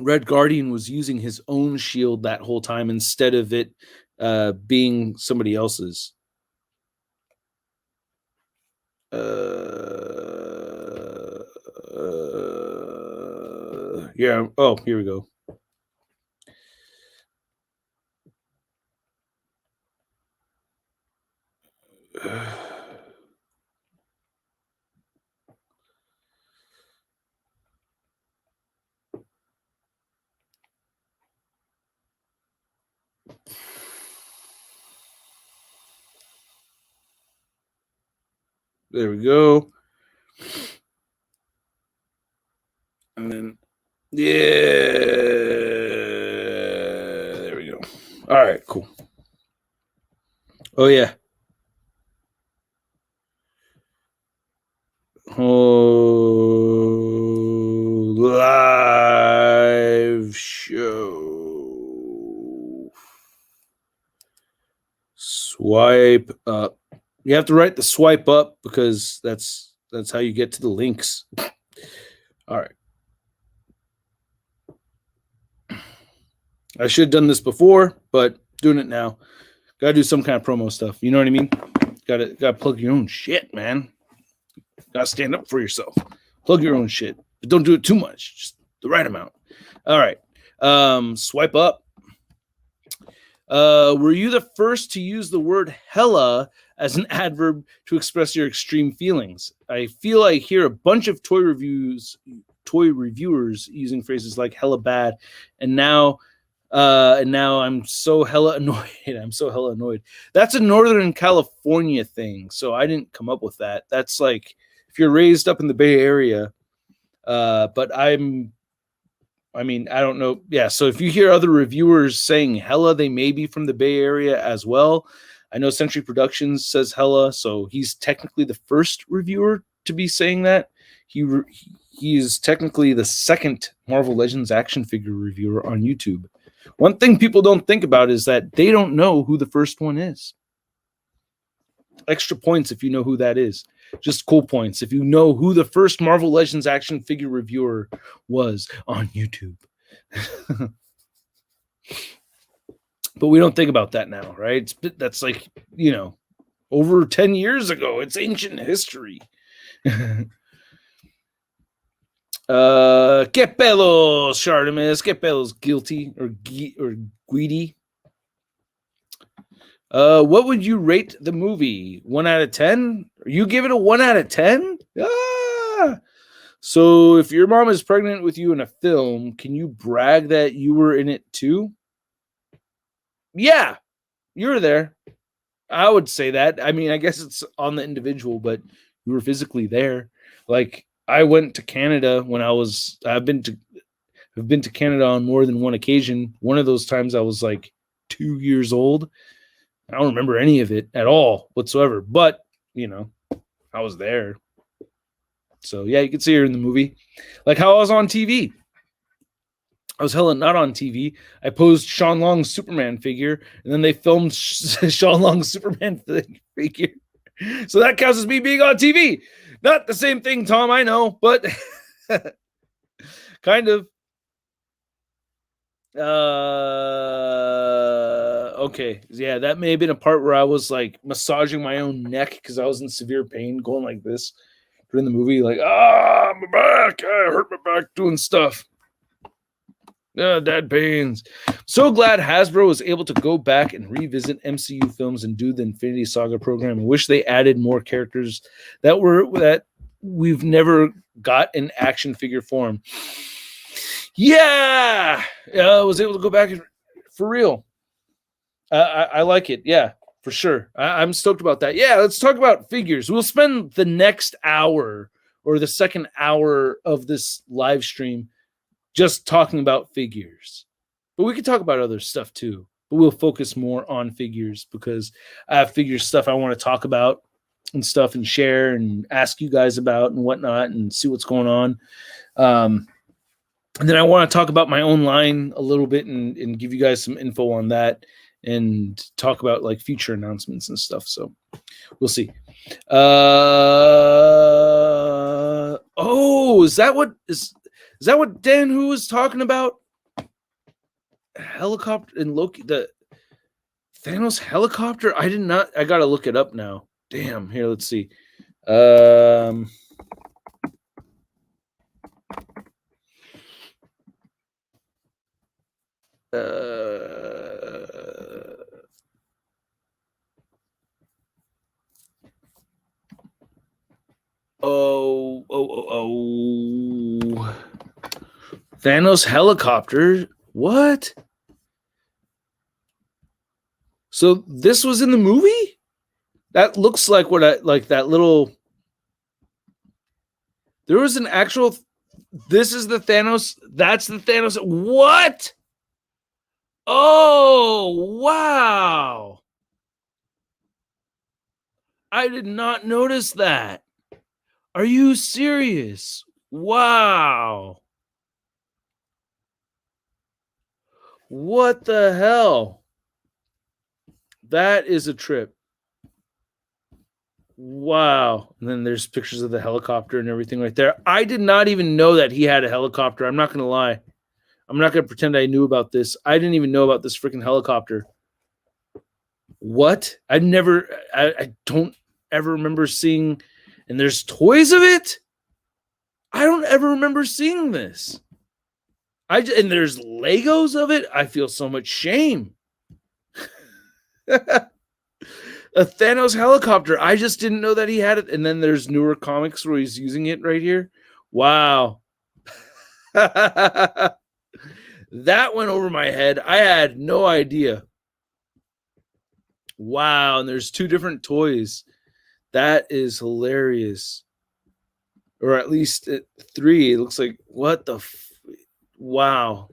[SPEAKER 1] Red Guardian was using his own shield that whole time instead of it being somebody else's. Yeah. Oh, here we go. There we go. And then, yeah, there we go. All right, cool. Oh, yeah. Oh, live show. Swipe up. You have to write the swipe up because that's how you get to the links. All right. I should have done this before, but doing it now. Got to do some kind of promo stuff. You know what I mean? Got to plug your own shit, man. Got to stand up for yourself. Plug your own shit, but don't do it too much. Just the right amount. All right. Swipe up. Were you the first to use the word hella as an adverb to express your extreme feelings? I feel I hear a bunch of toy reviewers using phrases like hella bad, and now I'm so hella annoyed. That's a Northern California thing, so I didn't come up with that. That's like if you're raised up in the Bay Area, but I don't know. Yeah, so if you hear other reviewers saying hella, they may be from the Bay Area as well. I know Century Productions says hella, so he's technically the first reviewer to be saying that. He is technically the second Marvel Legends action figure reviewer on YouTube. One thing people don't think about is that they don't know who the first one is. Extra points if you know who that is. Just cool points if you know who the first Marvel Legends action figure reviewer was on YouTube. But we don't think about that now, right? That's like, over 10 years ago. It's ancient history. Que pelos, Shartimus. Que pelos, guilty or greedy. What would you rate the movie? 1 out of 10? You give it a 1 out of 10? Ah! So if your mom is pregnant with you in a film, can you brag that you were in it too? Yeah, you were there. I would say that. I mean, I guess it's on the individual, but you were physically there. Like I went to Canada when I've been to Canada on more than one occasion. One of those times I was like 2 years old. I don't remember any of it at all whatsoever, but I was there. So yeah, you can see her in the movie. Like how I was on TV. I was hella not on TV. I posed Sean Long's Superman figure, and then they filmed Sean Long's Superman figure. So that counts as me being on TV. Not the same thing, Tom, I know, but kind of. Okay. Yeah, that may have been a part where I was like massaging my own neck because I was in severe pain, going like this during the movie, like, my back. I hurt my back doing stuff. Dad pains. So glad Hasbro was able to go back and revisit MCU films and do the Infinity Saga program. I wish they added more characters that we've never got in action figure form. Yeah, I was able to go back for real. I like it. Yeah, for sure. I'm stoked about that. Yeah, let's talk about figures. We'll spend the next hour or the second hour of this live stream just talking about figures. But we could talk about other stuff too. but we'll focus more on figures because I have figure stuff I want to talk about and stuff and share and ask you guys about and whatnot and see what's going on. And then I want to talk about my own line a little bit and give you guys some info on that and talk about like future announcements and stuff. So we'll see. Is that what Dan Who was talking about? Helicopter and Loki, the Thanos helicopter? I gotta look it up now. Damn, here, let's see. Thanos helicopter. What? So this was in the movie? That looks like that little. There was an actual. This is the Thanos. That's the Thanos. What? Oh, wow. I did not notice that. Are you serious? Wow. What the hell? That is a trip. Wow. And then there's pictures of the helicopter and everything right there. I did not even know that he had a helicopter. I'm not going to lie. I'm not going to pretend I knew about this. I didn't even know about this freaking helicopter. What? I don't ever remember seeing, and there's toys of it? I don't ever remember seeing this. And there's Legos of it. I feel so much shame. A Thanos helicopter. I just didn't know that he had it. And then there's newer comics where he's using it right here. Wow. That went over my head. I had no idea. Wow. And there's two different toys. That is hilarious. Or at least 3. It looks like, what the wow.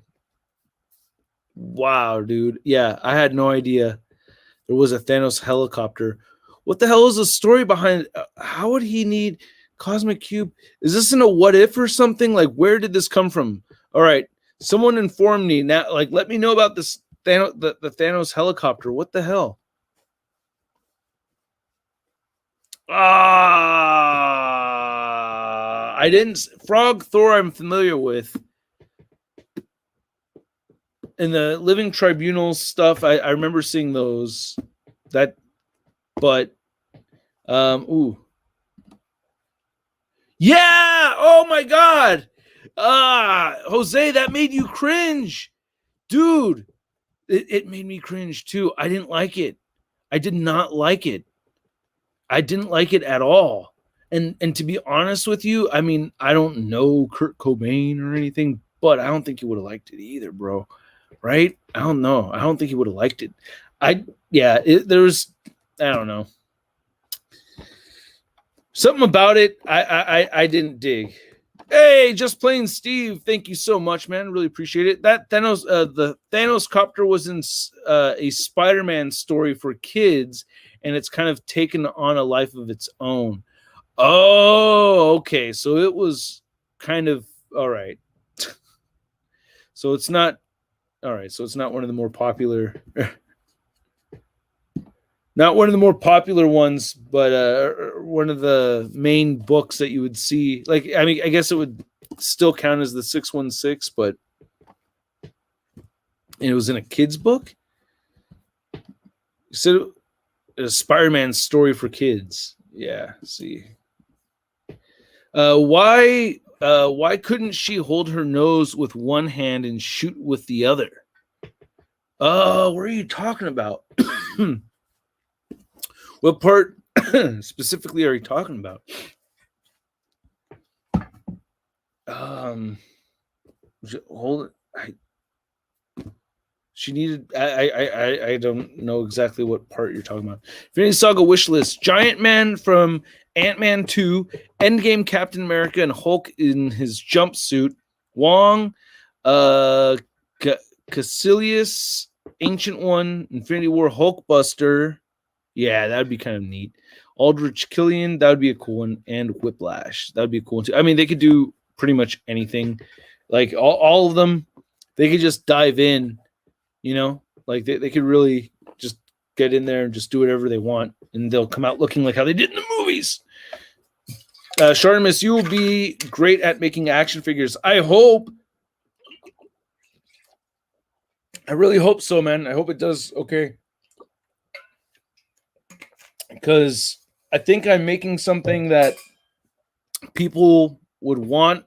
[SPEAKER 1] Wow, dude. Yeah, I had no idea there was a Thanos helicopter. What the hell is the story behind it? How would he need Cosmic Cube? Is this in a what if or something? Like, where did this come from? All right, someone inform me now. Like, let me know about this Thanos, the Thanos helicopter. What the hell? I didn't. Frog Thor I'm familiar with. And the Living Tribunal stuff, I remember seeing those. But ooh. Yeah! Oh my god! Jose, that made you cringe. Dude, it made me cringe too. I didn't like it. I did not like it. I didn't like it at all. And to be honest with you, I mean, I don't know Kurt Cobain or anything, but I don't think he would have liked it either, bro. Right? I don't know. I don't think he would have liked it. I don't know. Something about it I didn't dig. Hey, Just Plain Steve, thank you so much, man. Really appreciate it. That Thanos, the Thanos copter was in a Spider-Man story for kids, and it's kind of taken on a life of its own. Oh, okay. So it was kind of all right. So it's not all right. So it's not one of the more popular. Not one of the more popular ones, but one of the main books that you would see. Like, I mean, I guess it would still count as the 616, but it was in a kid's book. So, a Spider-Man story for kids. Yeah, see. Why couldn't she hold her nose with one hand and shoot with the other? What are you talking about? What part specifically are you talking about? Hold it. She needed. I don't know exactly what part you're talking about. Infinity Saga wish list: Giant Man from Ant-Man 2, Endgame Captain America, and Hulk in his jumpsuit. Wong, Caecilius, Ancient One, Infinity War, Hulkbuster. Yeah, that'd be kind of neat. Aldrich Killian, that would be a cool one. And Whiplash, that would be a cool one too. I mean, they could do pretty much anything. Like all of them, they could just dive in, you know? Like they could really just get in there and just do whatever they want. And they'll come out looking like how they did in the movies. Shartimus, you will be great at making action figures. I hope. I really hope so, man. I hope it does okay. Because I think I'm making something that people would want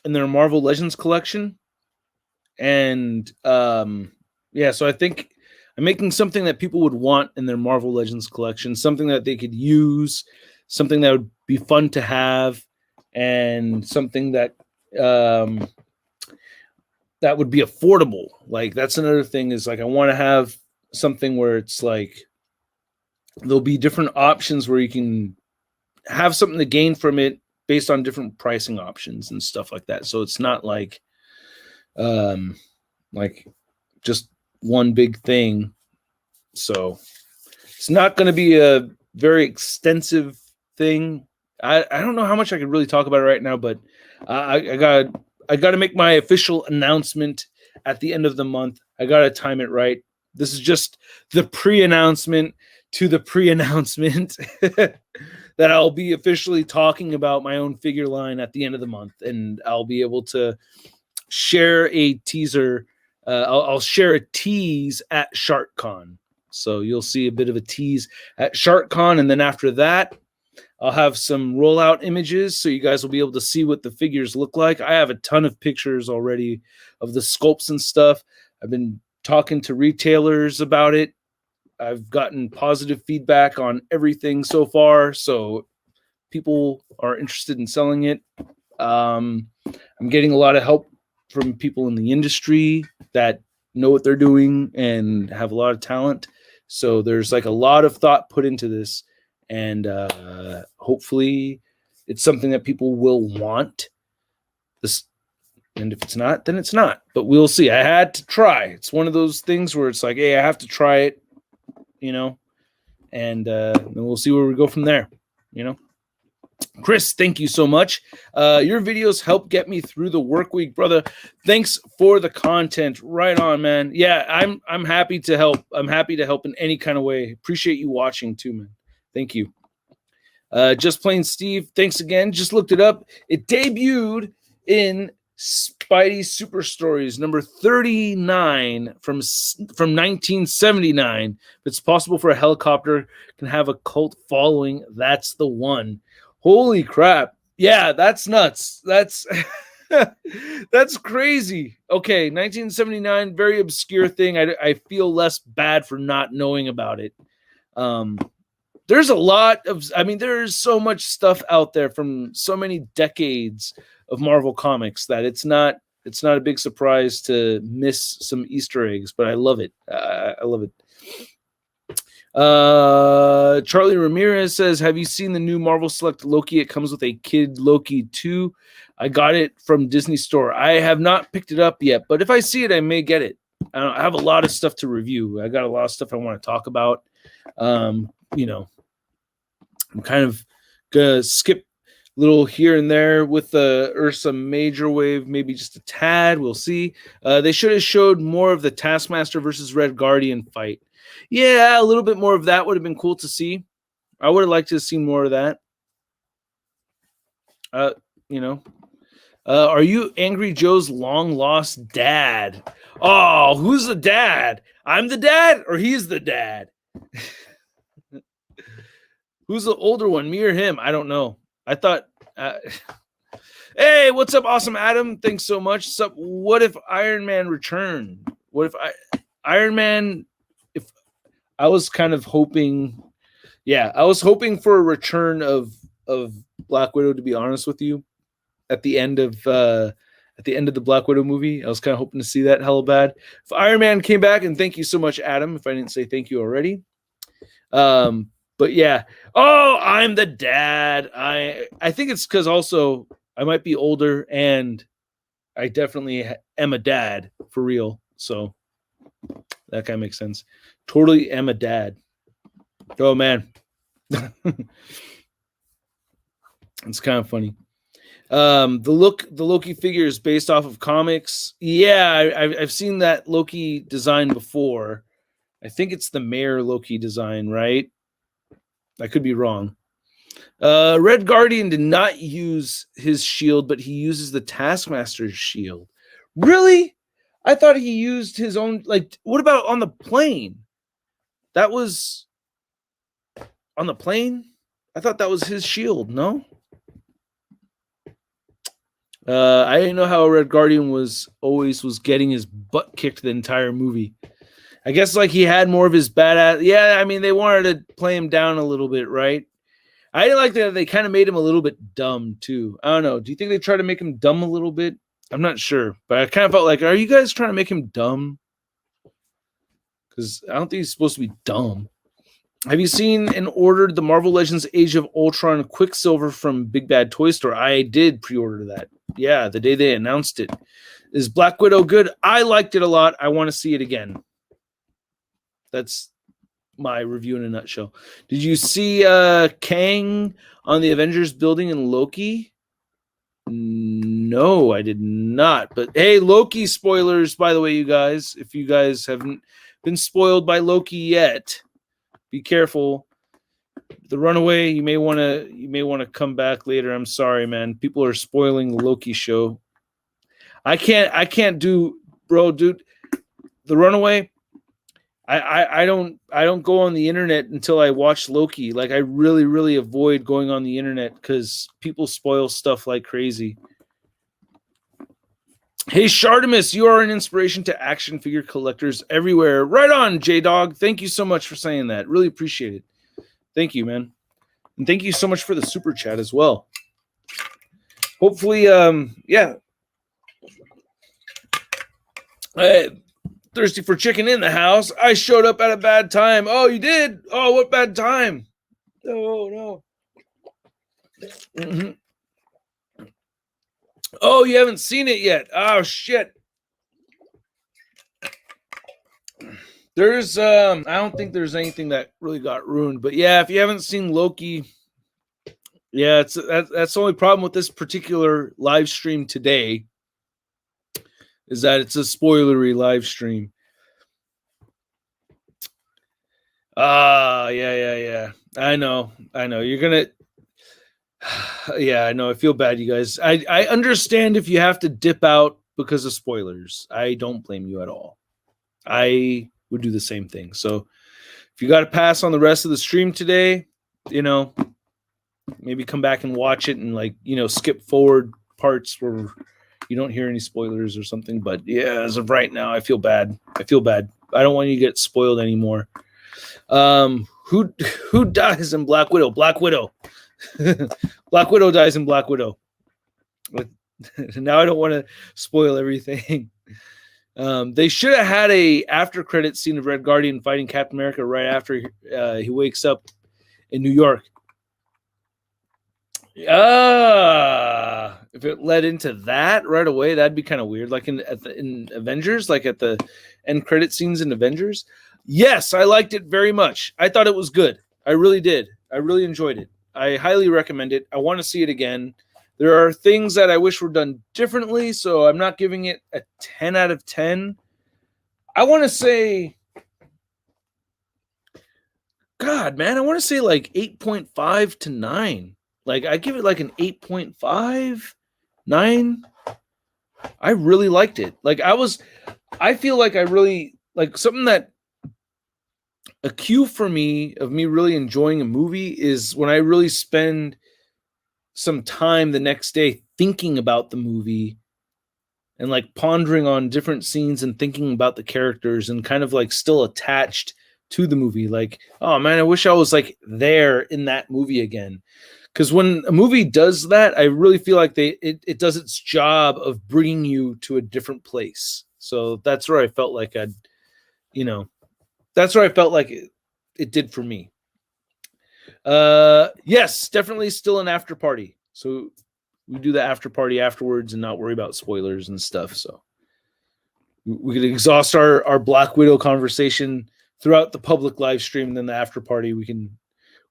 [SPEAKER 1] in their Marvel Legends collection. And yeah, so I think I'm making something that people would want in their Marvel Legends collection, something that they could use, something that would be fun to have, and something that that would be affordable. Like that's another thing is like I want to have something where it's like there'll be different options where you can have something to gain from it based on different pricing options and stuff like that. So it's not like just one big thing. So it's not going to be a very extensive thing. I don't know how much I could really talk about it right now, but I got to make my official announcement at the end of the month. I got to time it right. This is just the pre-announcement to the pre-announcement that I'll be officially talking about my own figure line at the end of the month, and I'll be able to share a teaser. I'll share a tease at SharkCon. So you'll see a bit of a tease at SharkCon, and then after that, I'll have some rollout images so you guys will be able to see what the figures look like. I have a ton of pictures already of the sculpts and stuff. I've been talking to retailers about it. I've gotten positive feedback on everything so far, so people are interested in selling it. I'm getting a lot of help from people in the industry that know what they're doing and have a lot of talent. So there's like a lot of thought put into this, and hopefully it's something that people will want. This, and if it's not, then it's not. But we'll see. I had to try. It's one of those things where it's like, hey, I have to try it, you know, and then we'll see where we go from there, you know. Chris, thank you so much. Your videos help get me through the work week, brother. Thanks for the content. Right on, man. Yeah, I'm happy to help. I'm happy to help in any kind of way. Appreciate you watching too, man. Thank you. Just Plain Steve, thanks again. Just looked it up. It debuted in Spidey Super Stories number 39 from 1979. If it's possible for a helicopter can have a cult following, that's the one. Holy crap. Yeah, that's nuts. That's that's crazy. Okay, 1979, very obscure thing. I feel less bad for not knowing about it. There's a lot of, I mean, there's so much stuff out there from so many decades of Marvel Comics that it's not a big surprise to miss some Easter eggs, but I love it. I love it. Charlie Ramirez says, have you seen the new Marvel Select Loki? It comes with a Kid Loki 2. I got it from Disney Store. I have not picked it up yet, but if I see it, I may get it. I have a lot of stuff to review. I got a lot of stuff I want to talk about. You know, I'm kind of gonna skip a little here and there with the Ursa Major Wave, maybe just a tad. We'll see. They should have showed more of the Taskmaster versus Red Guardian fight. Yeah, a little bit more of that would have been cool to see. I would have liked to have seen more of that. You know, are you Angry Joe's long lost dad? Oh, who's the dad? I'm the dad, or he's the dad? Who's the older one, me or him? I don't know. I thought. Hey, what's up, Awesome Adam? Thanks so much. What's up? What if Iron Man returned? What if Iron Man? If I was kind of hoping, yeah, I was hoping for a return of Black Widow. To be honest with you, at the end of the Black Widow movie, I was kind of hoping to see that hella bad. If Iron Man came back, and thank you so much, Adam. If I didn't say thank you already, but yeah. Oh, I'm the dad. I think it's because also I might be older, and I definitely am a dad for real. So That kind of makes sense. Totally am a dad. Oh, man. It's kind of funny. The Loki figure is based off of comics. Yeah, I've seen that Loki design before. I think it's the Mayor Loki design, right? I could be wrong. Red Guardian did not use his shield, but he uses the Taskmaster's shield. Really? I thought he used his own. Like, what about on the plane? That was on the plane? I thought that was his shield, no? I didn't know how Red Guardian was getting his butt kicked the entire movie. I guess like he had more of his badass. Yeah, I mean, they wanted to play him down a little bit, right? I didn't like that they kind of made him a little bit dumb too. I don't know. Do you think they tried to make him dumb a little bit? I'm not sure, but I kind of felt like, are you guys trying to make him dumb? Because I don't think he's supposed to be dumb. Have you seen and ordered the Marvel Legends Age of Ultron Quicksilver from Big Bad Toy Store? I did pre-order that. Yeah, the day they announced it. Is Black Widow good? I liked it a lot. I want to see it again. That's my review in a nutshell. Did you see Kang on the Avengers building in Loki? No, I did not. But hey, Loki spoilers, by the way, you guys. If you guys haven't been spoiled by Loki yet, be careful. The Runaway, you may want to come back later. I'm sorry, man. People are spoiling the Loki show. I can't do, bro, dude. The Runaway, I don't go on the internet until I watch Loki. Like I really avoid going on the internet because people spoil stuff like crazy. Hey, Shartimus, you are an inspiration to action figure collectors everywhere. Right on, J-Dog. Thank you so much for saying that. Really appreciate it. Thank you, man. And thank you so much for the super chat as well. Hopefully, yeah. Thirsty for chicken in the house. I showed up at a bad time. Oh, you did? Oh, what bad time? Oh, no. Mm-hmm. Oh, you haven't seen it yet. Oh, shit. There's, I don't think there's anything that really got ruined. But yeah, if you haven't seen Loki, yeah, that's the only problem with this particular live stream today is that it's a spoilery live stream. Yeah. I know. You're gonna. Yeah, I know. I feel bad, you guys. I understand if you have to dip out because of spoilers. I don't blame you at all. I would do the same thing. So if you got to pass on the rest of the stream today, maybe come back and watch it and skip forward parts where you don't hear any spoilers or something. But yeah, as of right now, I feel bad. I don't want you to get spoiled anymore. Who dies in Black Widow? Black Widow. Black Widow dies in Black Widow. Now I don't want to spoil everything. They should have had a after credit scene of Red Guardian fighting Captain America right after he wakes up in New York. If it led into that right away, that'd be kind of weird. Like in Avengers, like at the end credit scenes in Avengers. Yes, I liked it very much. I thought it was good. I really did. I really enjoyed it. I highly recommend it. I want to see it again. There are things that I wish were done differently, so I'm not giving it a 10 out of 10. I want to say, God, man, I want to say like 8.5 to 9. Like, I give it like an 8.5, 9. I really liked it. Like, I feel like I really, like something that, a cue for me of me really enjoying a movie is when I really spend some time the next day thinking about the movie and like pondering on different scenes and thinking about the characters and kind of like still attached to the movie. Like, oh man, I wish I was like there in that movie again. Because when a movie does that, I really feel like it does its job of bringing you to a different place. So that's where I felt like that's where I felt like it did for me. Yes, definitely still an after party. So we do the after party afterwards and not worry about spoilers and stuff. So we could exhaust our Black Widow conversation throughout the public live stream, and then the after party we can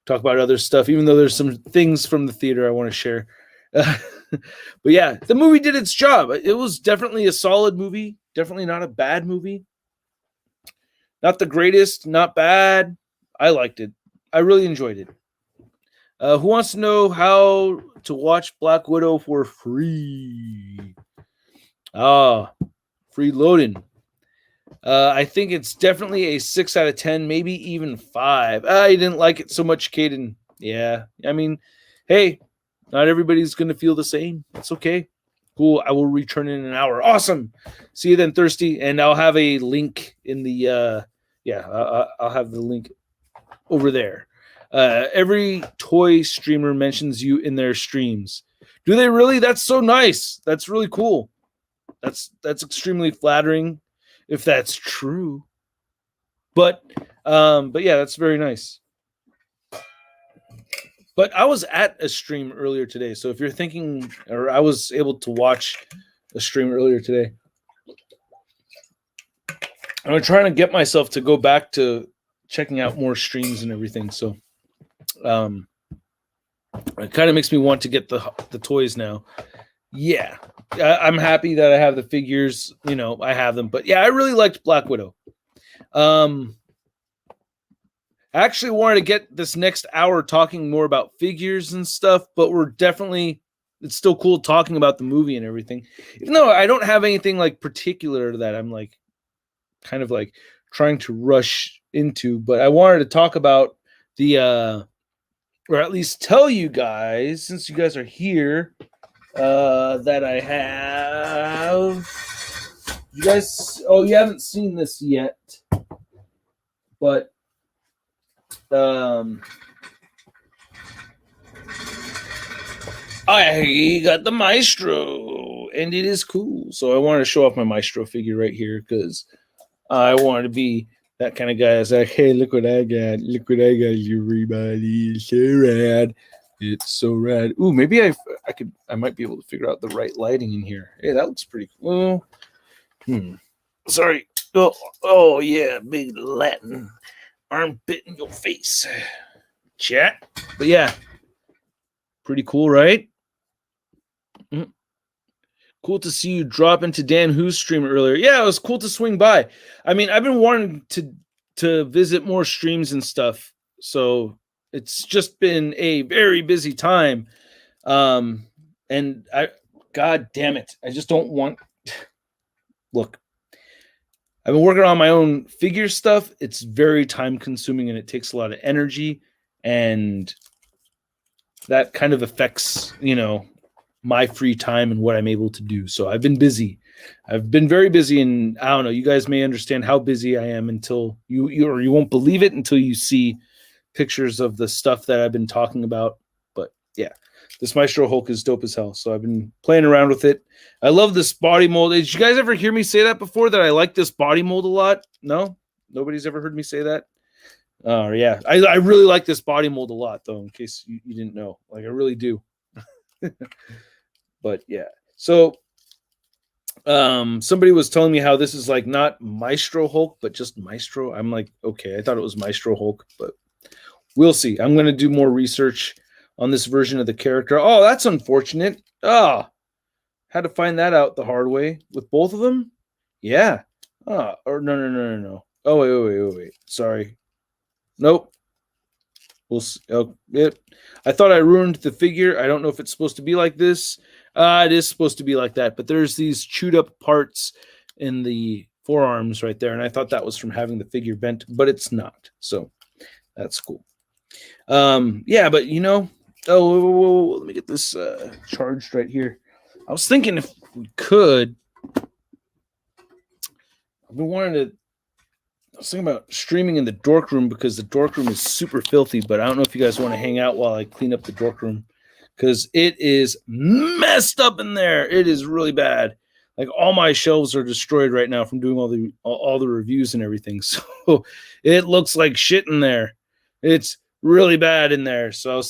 [SPEAKER 1] talk about other stuff, even though there's some things from the theater I want to share. But yeah, the movie did its job. It was definitely a solid movie. Definitely not a bad movie. Not the greatest, not bad. I liked it. I really enjoyed it. Who wants to know how to watch Black Widow for free? Free loading. I think it's definitely a 6 out of 10, maybe even 5. I didn't like it so much, Caden. Yeah, I mean, hey, not everybody's going to feel the same. It's okay. Cool. I will return in an hour. Awesome. See you then, Thirsty. And I'll have a link in the, I'll have the link over there. Every toy streamer mentions you in their streams. Do they really? That's so nice. That's really cool. That's extremely flattering, if that's true. But yeah, that's very nice. But I was at a stream earlier today, so if you're thinking, or I was able to watch a stream earlier today. I'm trying to get myself to go back to checking out more streams and everything. So, it kind of makes me want to get the toys now. Yeah, I'm happy that I have the figures. You know, I have them. But yeah, I really liked Black Widow. I actually wanted to get this next hour talking more about figures and stuff, but it's still cool talking about the movie and everything. Even though I don't have anything like particular that I'm like kind of like trying to rush into, but I wanted to talk about the or at least tell you guys, since you guys are here, that I have you haven't seen this yet, but I got the Maestro, and it is cool. So I wanted to show off my Maestro figure right here because I wanted to be that kind of guy that's like, hey, look what I got. Look what I got, everybody. It's so rad. It's so rad. Ooh, maybe I might be able to figure out the right lighting in here. Hey, that looks pretty cool. Sorry. Oh yeah, big Latin armpit in your face. Chat. But yeah. Pretty cool, right? Cool to see you drop into Dan Who's stream earlier. Yeah, it was cool to swing by. I mean, I've been wanting to visit more streams and stuff. So it's just been a very busy time. And God damn it. I just don't want. Look, I've been working on my own figure stuff. It's very time consuming and it takes a lot of energy, and that kind of affects, my free time and what I'm able to do. So I've been busy. I've been very busy, and I don't know, you guys may understand how busy I am until you won't believe it until you see pictures of the stuff that I've been talking about. But yeah, this Maestro Hulk is dope as hell. So I've been playing around with it. I love this body mold. Did you guys ever hear me say that before, that I like this body mold a lot? No? Nobody's ever heard me say that? Oh, yeah. I really like this body mold a lot, though, in case you didn't know. Like, I really do. But, yeah. So, somebody was telling me how this is, like, not Maestro Hulk, but just Maestro. I'm like, okay, I thought it was Maestro Hulk, but we'll see. I'm going to do more research on this version of the character. Oh, that's unfortunate. Had to find that out the hard way with both of them. Yeah. Or no. Oh, wait. Sorry. Nope. We'll see. Oh, I thought I ruined the figure. I don't know if it's supposed to be like this. It is supposed to be like that, but there's these chewed up parts in the forearms right there, and I thought that was from having the figure bent, but it's not. So that's cool. Yeah, but whoa, let me get this charged right here. I was thinking if we could, I was thinking about streaming in the dork room, because the dork room is super filthy, but I don't know if you guys want to hang out while I clean up the dork room, because it is messed up in there. It is really bad. Like, all my shelves are destroyed right now from doing all the reviews and everything. So it looks like shit in there. It's really bad in there. So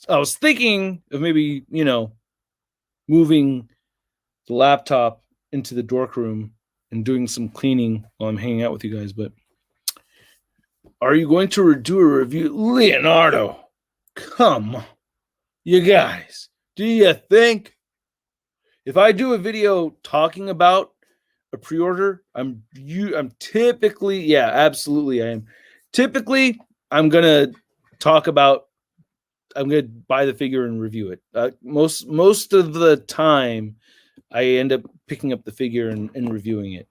[SPEAKER 1] I was thinking of maybe, moving the laptop into the dork room and doing some cleaning while I'm hanging out with you guys. But are you going to do a review? Leonardo, come on. You guys, do you think if I do a video talking about a pre-order, I'm typically, yeah, absolutely I am. Typically, I'm going to talk about, I'm going to buy the figure and review it. Most of the time, I end up picking up the figure and reviewing it,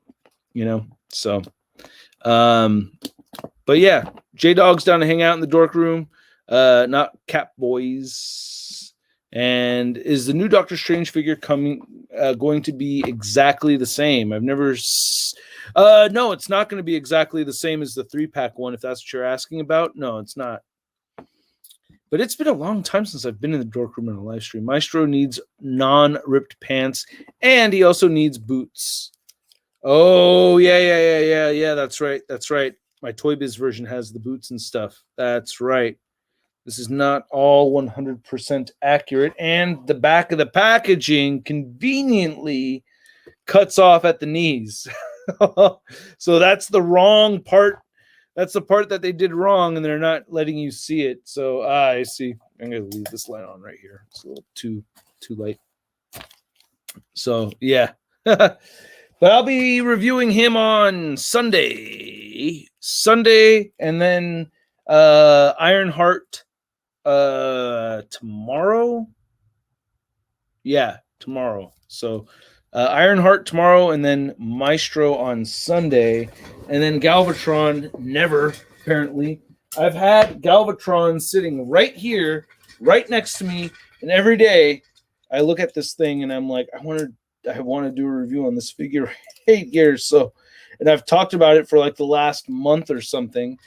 [SPEAKER 1] you know? So, but yeah, J-Dog's down to hang out in the dork room. Not Cap Boys. And is the new Doctor Strange figure going to be exactly the same? I've never... no, it's not going to be exactly the same as the 3-pack one, if that's what you're asking about. No, it's not. But it's been a long time since I've been in the dork room in a live stream. Maestro needs non-ripped pants, and he also needs boots. Oh, yeah. That's right. My Toy Biz version has the boots and stuff. That's right. This is not all 100% accurate, and the back of the packaging conveniently cuts off at the knees. So that's the wrong part. That's the part that they did wrong, and they're not letting you see it. So I see. I'm going to leave this light on right here. It's a little too light. So, yeah. But I'll be reviewing him on Sunday, and then Ironheart tomorrow. Yeah, tomorrow. So Ironheart tomorrow, and then Maestro on Sunday, and then Galvatron never, apparently. I've had Galvatron sitting right here, right next to me, and every day I look at this thing and I'm like, I want to do a review on this figure 8 years. So, and I've talked about it for like the last month or something,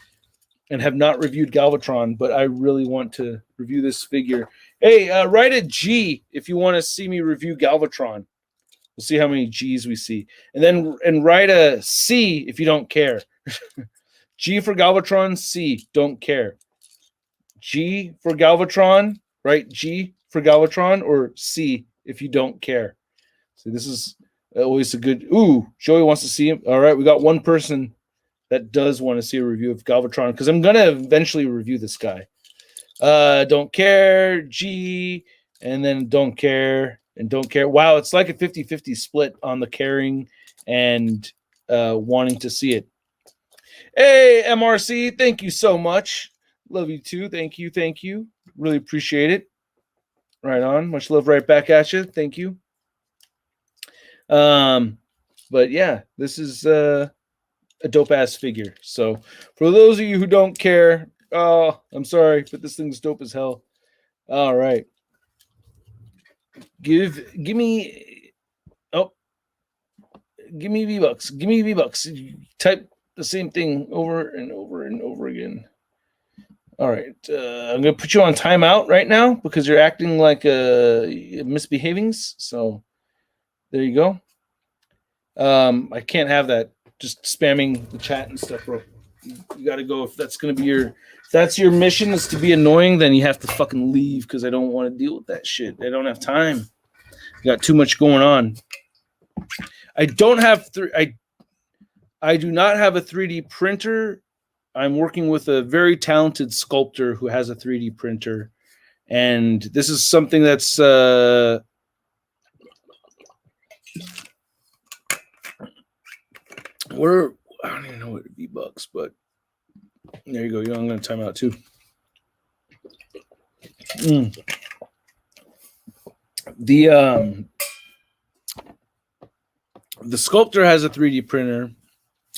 [SPEAKER 1] and have not reviewed Galvatron, but I really want to review this figure. Hey, write a G if you want to see me review Galvatron. We'll see how many G's we see. And write a C if you don't care. G for Galvatron, C, don't care. G for Galvatron, write G for Galvatron, or C if you don't care. So this is always a good... Ooh, Joey wants to see him. All right, we got one person that does want to see a review of Galvatron, because I'm going to eventually review this guy. Don't care, G, and then don't care, and don't care. Wow, it's like a 50-50 split on the caring and wanting to see it. Hey, MRC, thank you so much. Love you too. Thank you. Really appreciate it. Right on. Much love right back at you. Thank you. But yeah, this is... a dope-ass figure. So for those of you who don't care, I'm sorry, but this thing's dope as hell. All right. Give me V-Bucks. Give me V-Bucks. Type the same thing over and over again. All right. I'm going to put you on timeout right now because you're acting like misbehaving. So there you go. I can't have that. Just spamming the chat and stuff, bro. You got to go. If that's going to be if that's your mission, is to be annoying, then you have to fucking leave, because I don't want to deal with that shit. I don't have time. I got too much going on. I don't have I do not have a 3D printer. I'm working with a very talented sculptor who has a 3D printer, and this is something that's I don't even know what V-Bucks, but there you go. I'm going to time out too. The sculptor has a 3D printer,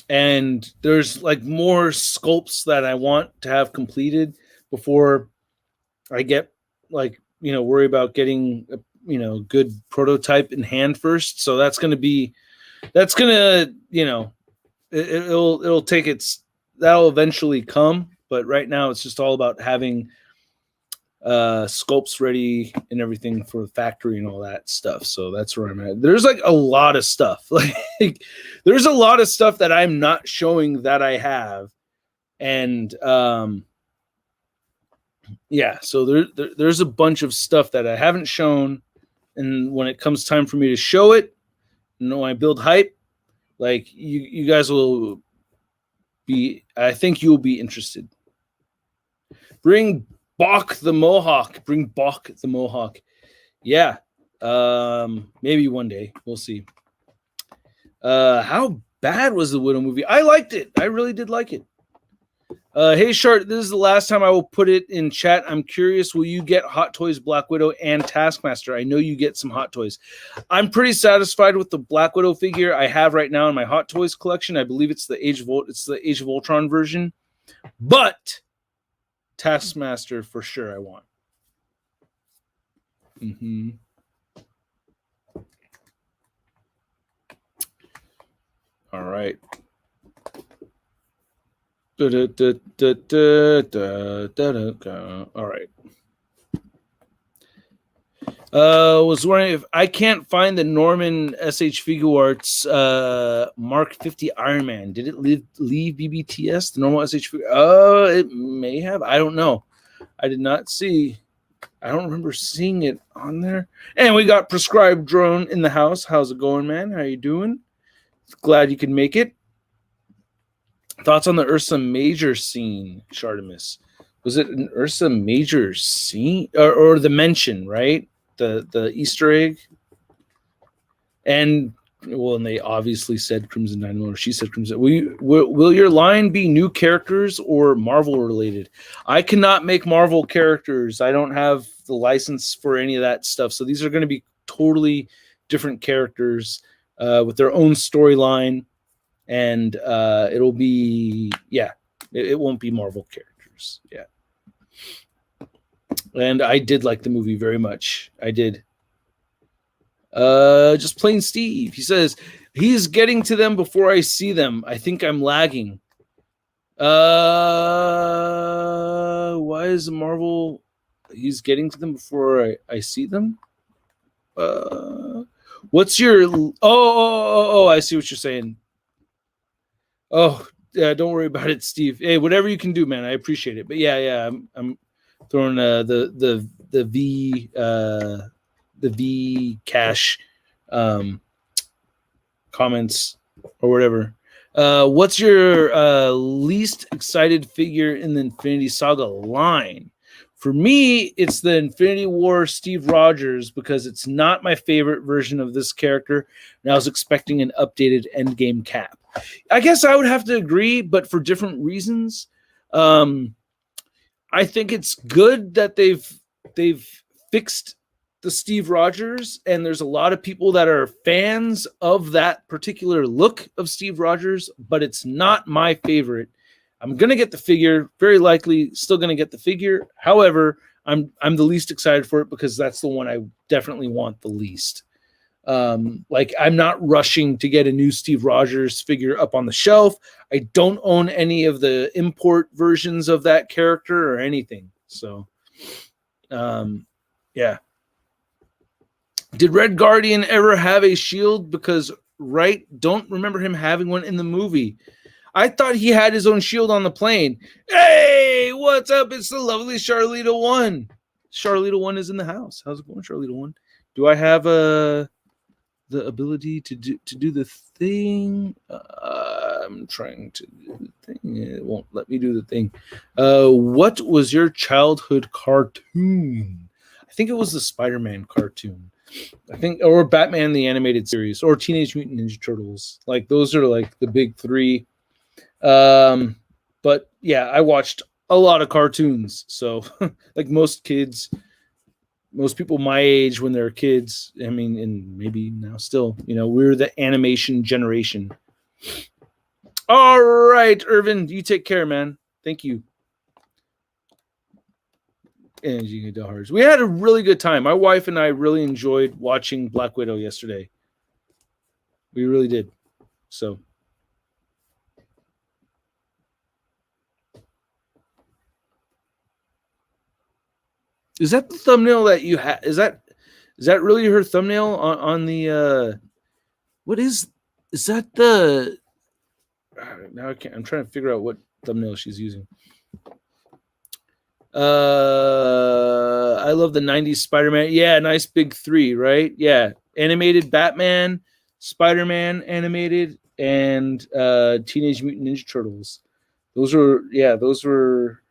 [SPEAKER 1] and there's like more sculpts that I want to have completed before I get worry about getting a good prototype in hand first. So it'll take that'll eventually come, but right now it's just all about having sculpts ready and everything for the factory and all that stuff. So that's where I'm at. There's like a lot of stuff. Like there's a lot of stuff that I'm not showing that I have. And yeah, so there's a bunch of stuff that I haven't shown. And when it comes time for me to show it, when I build hype, Like you guys will be. I think you will be interested. Bring Bach the Mohawk. Bring Bach the Mohawk. Yeah. Maybe one day. We'll see. How bad was the Widow movie? I liked it. I really did like it. Hey, Shart, this is the last time I will put it in chat. I'm curious, will you get Hot Toys Black Widow and Taskmaster? I know you get some Hot Toys. I'm pretty satisfied with the Black Widow figure I have right now in my Hot Toys collection. I believe it's the Age of Ultron version. But Taskmaster for sure I want. Mm-hmm. All right. All right. Was wondering if I can't find the Norman SH Figure Arts Mark 50 Iron Man. Did it leave BBTS? The normal SH figure? It may have. I don't know. I did not see. I don't remember seeing it on there. And we got Prescribed Drone in the house. How's it going, man? How you doing? Glad you could make it. Thoughts on the Ursa Major scene, Shartimus? Was it an Ursa Major scene or the mention, right? The Easter egg? And well, and they obviously said Crimson Dynamo, or she said Crimson. Will your line be new characters or Marvel related? I cannot make Marvel characters. I don't have the license for any of that stuff. So these are going to be totally different characters with their own storyline. And it'll be, it won't be Marvel characters. Yeah. And I did like the movie very much. I did. Just plain Steve. He says, he's getting to them before I see them. I think I'm lagging. Why is Marvel, he's getting to them before I see them? What's your, I see what you're saying. Oh, yeah, don't worry about it, Steve. Hey, whatever you can do, man. I appreciate it. But yeah, I'm throwing the V cash comments or whatever. What's your least excited figure in the Infinity Saga line? For me, it's the Infinity War Steve Rogers because it's not my favorite version of this character, and I was expecting an updated Endgame cap. I guess I would have to agree, but for different reasons. I think it's good that they've fixed the Steve Rogers, and there's a lot of people that are fans of that particular look of Steve Rogers, but it's not my favorite. I'm gonna get the figure, very likely still gonna get the figure. However, I'm the least excited for it because that's the one I definitely want the least. Like I'm not rushing to get a new Steve Rogers figure up on the shelf. I don't own any of the import versions of that character or anything. So, yeah. Did Red Guardian ever have a shield? Because don't remember him having one in the movie. I thought he had his own shield on the plane. Hey, what's up? It's the lovely Charlita One. Charlita One is in the house. How's it going, Charlita One? Do I have the ability to do the thing? I'm trying to do the thing. It won't let me do the thing. What was your childhood cartoon? I think it was the Spider-Man cartoon. I think, or Batman the Animated Series, or Teenage Mutant Ninja Turtles. Like those are like the big three. But yeah, I watched a lot of cartoons. So like most people my age when they're kids, I mean, and maybe now still, we're the animation generation. All right, Irvin, you take care, man. Thank you. And you can do we had a really good time. My wife and I really enjoyed watching Black Widow yesterday. We really did. So. Is that the thumbnail that you have? Is that really her thumbnail on the what is that the now I'm trying to figure out what thumbnail she's using. I love the 90s Spider-Man. Yeah, nice big three, right? Yeah. Animated Batman, Spider-Man animated. and Teenage Mutant Ninja Turtles. Those were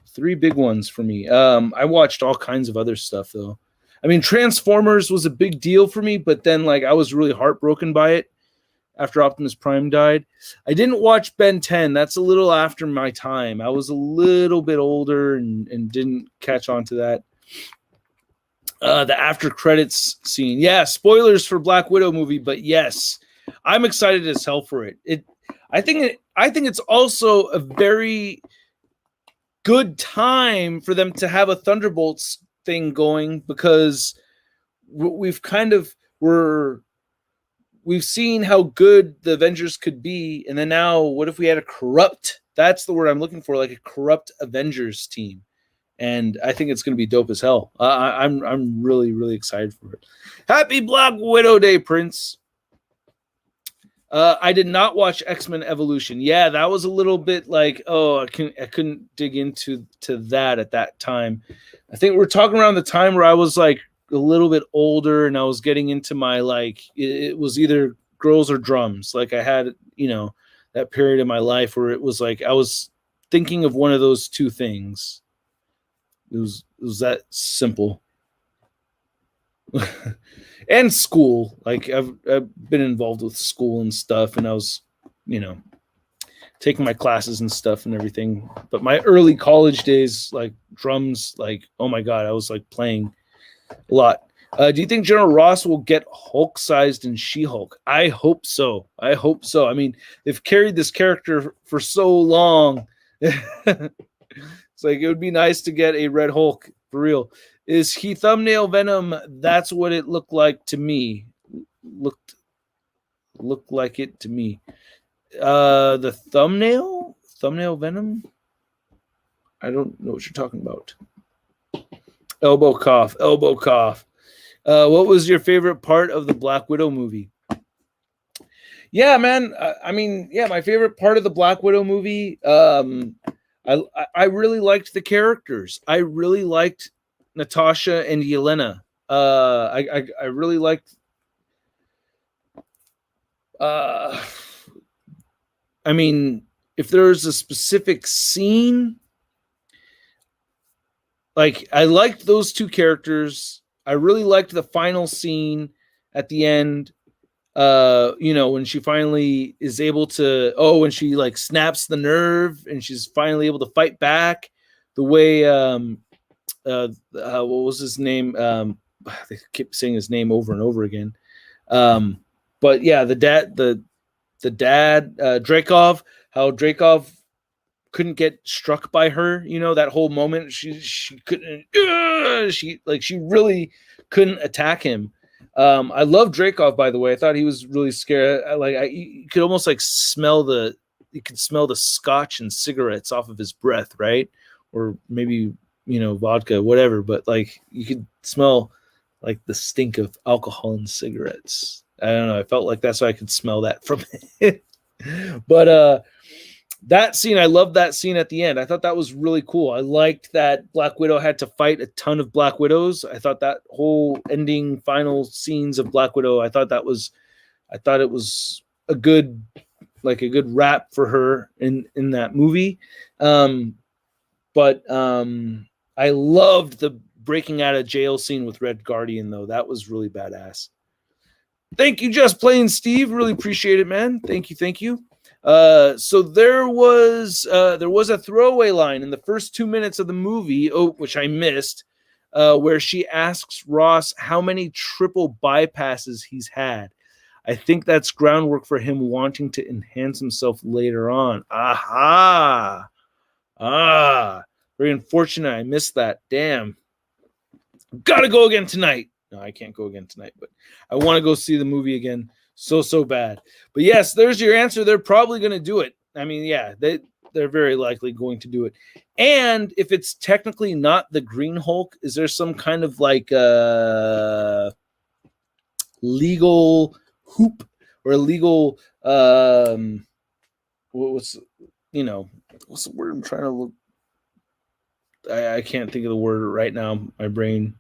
[SPEAKER 1] three big ones for me. I watched all kinds of other stuff though. I mean, Transformers was a big deal for me, but then like I was really heartbroken by it after Optimus Prime died. I didn't watch Ben 10. That's a little after my time. I was a little bit older and didn't catch on to that. The after credits scene. Yeah, spoilers for Black Widow movie, but yes, I'm excited as hell for it. I think it's also a very good time for them to have a Thunderbolts thing going, because we've seen how good the Avengers could be, and then now what if we had a corrupt, that's the word I'm looking for, like a corrupt Avengers team. And I think it's going to be dope as hell. I'm really, really excited for it. Happy Black Widow Day, Prince. I did not watch X-Men Evolution. Yeah, that was a little bit like, I couldn't dig into that at that time. I think we're talking around the time where I was like a little bit older and I was getting into my like, it was either girls or drums. Like I had, that period in my life where it was like I was thinking of one of those two things. It was that simple. And school, like I've been involved with school and stuff, and I was, taking my classes and stuff and everything. But my early college days, like drums, like, oh my God, I was like playing a lot. Do you think General Ross will get Hulk-sized in She-Hulk? I hope so. I mean, they've carried this character for so long. It's like, it would be nice to get a Red Hulk for real. Is he thumbnail Venom? That's what it looked like to me. Looked like it to me. The thumbnail Venom? I don't know what you're talking about. Elbow cough. What was your favorite part of the Black Widow movie? Yeah, man. My favorite part of the Black Widow movie, I really liked the characters. I really liked Natasha and Yelena. I really liked. If there's a specific scene, like I liked those two characters. I really liked the final scene at the end. When she finally is able to, when she like snaps the nerve and she's finally able to fight back, the way, what was his name? They keep saying his name over and over again. But yeah, the dad, Dreykov, how Dreykov couldn't get struck by her, that whole moment, she couldn't, she really couldn't attack him. I love Dreykov, by the way. I thought he was really scary. You could almost like smell the scotch and cigarettes off of his breath, right? Or maybe, vodka, whatever. But like you could smell like the stink of alcohol and cigarettes. I don't know. I felt like that's why I could smell that from it. But that scene, I loved that scene at the end. I thought that was really cool. I liked that Black Widow had to fight a ton of Black Widows. I thought that whole ending final scenes of Black Widow, I thought it was a good wrap for her in that movie. But I loved the breaking out of jail scene with Red Guardian though. That was really badass. Thank you, Just Plain Steve. Really appreciate it, man. Thank you. So there was a throwaway line in the first 2 minutes of the movie, which I missed, where she asks Ross how many triple bypasses he's had. I think that's groundwork for him wanting to enhance himself later on. Very unfortunate. I missed that. Damn. Gotta go again tonight. No, I can't go again tonight, but I want to go see the movie again so bad. But yes, there's your answer. They're probably going to do it. I mean, yeah, they're very likely going to do it. And if it's technically not the Green Hulk, is there some kind of like legal hoop or a legal what's the word I'm trying to look? I can't think of the word right now. My brain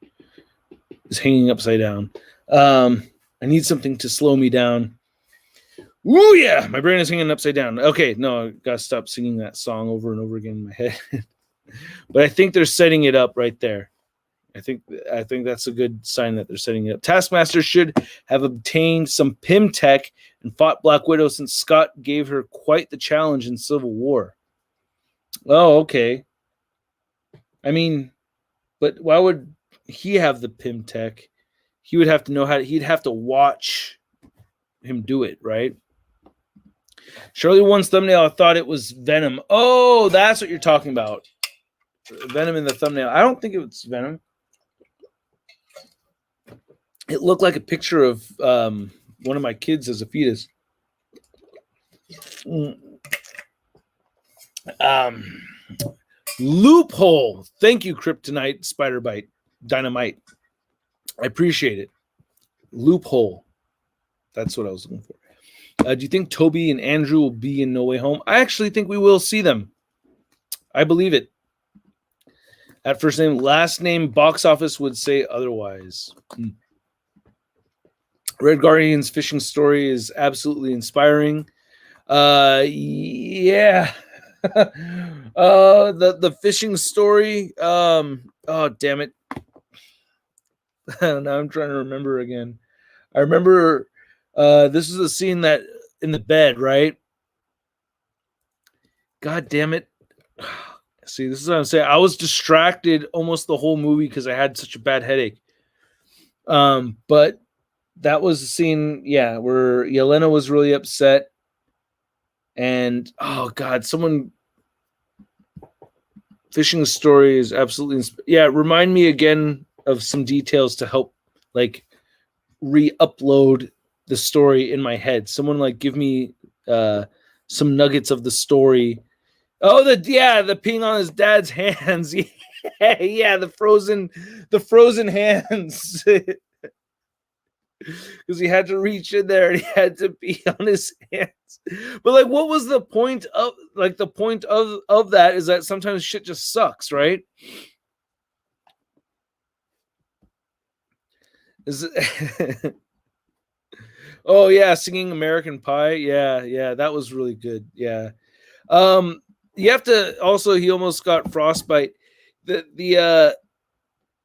[SPEAKER 1] is hanging upside down. I need something to slow me down. Ooh, yeah. My brain is hanging upside down. Okay, no, I gotta stop singing that song over and over again in my head. But I think they're setting it up right there. I think that's a good sign that they're setting it up. Taskmaster should have obtained some PIM tech and fought Black Widow since Scott gave her quite the challenge in Civil War. Oh, okay. I mean, but why would he have the PIM tech? He would have to know he'd have to watch him do it, right? Shirley One's thumbnail, I thought it was Venom. Oh, that's what you're talking about. Venom in the thumbnail. I don't think it was Venom. It looked like a picture of one of my kids as a fetus. Loophole. Thank you, Kryptonite, Spider Bite, Dynamite. I appreciate it. Loophole. That's what I was looking for. Do you think Toby and Andrew will be in No Way Home? I actually think we will see them. I believe it. At first name, last name, box office would say otherwise. Red Guardian's fishing story is absolutely inspiring. Yeah. The fishing story. Oh, damn it. Now I'm trying to remember again. I remember this is a scene that in the bed, right? God damn it. See, this is what I'm saying. I was distracted almost the whole movie because I had such a bad headache. But that was the scene, yeah, where Yelena was really upset. And, oh, God, fishing story is absolutely, remind me again of some details to help, like, re-upload the story in my head. Someone, like, give me some nuggets of the story. Oh, the peeing on his dad's hands. Yeah, the frozen hands. Because he had to reach in there and he had to pee on his hands. But like, what was the point of that is that sometimes shit just sucks, right? Oh yeah, singing American Pie. Yeah, that was really good. Yeah. You have to also, he almost got frostbite.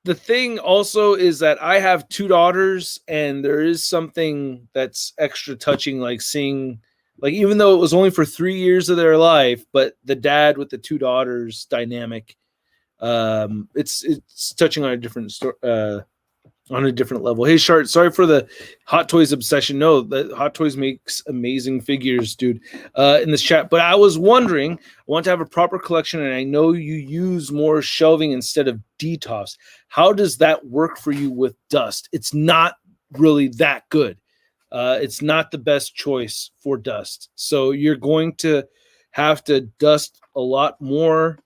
[SPEAKER 1] The thing also is that I have two daughters, and there is something that's extra touching, like seeing, like, even though it was only for 3 years of their life, but the dad with the two daughters dynamic, it's touching on a different story, on a different level. Hey, Shart, sorry for the Hot Toys obsession. No, the Hot Toys makes amazing figures, dude, in this chat. But I was wondering, I want to have a proper collection, and I know you use more shelving instead of detox. How does that work for you with dust? It's not really that good. It's not the best choice for dust. So you're going to have to dust a lot more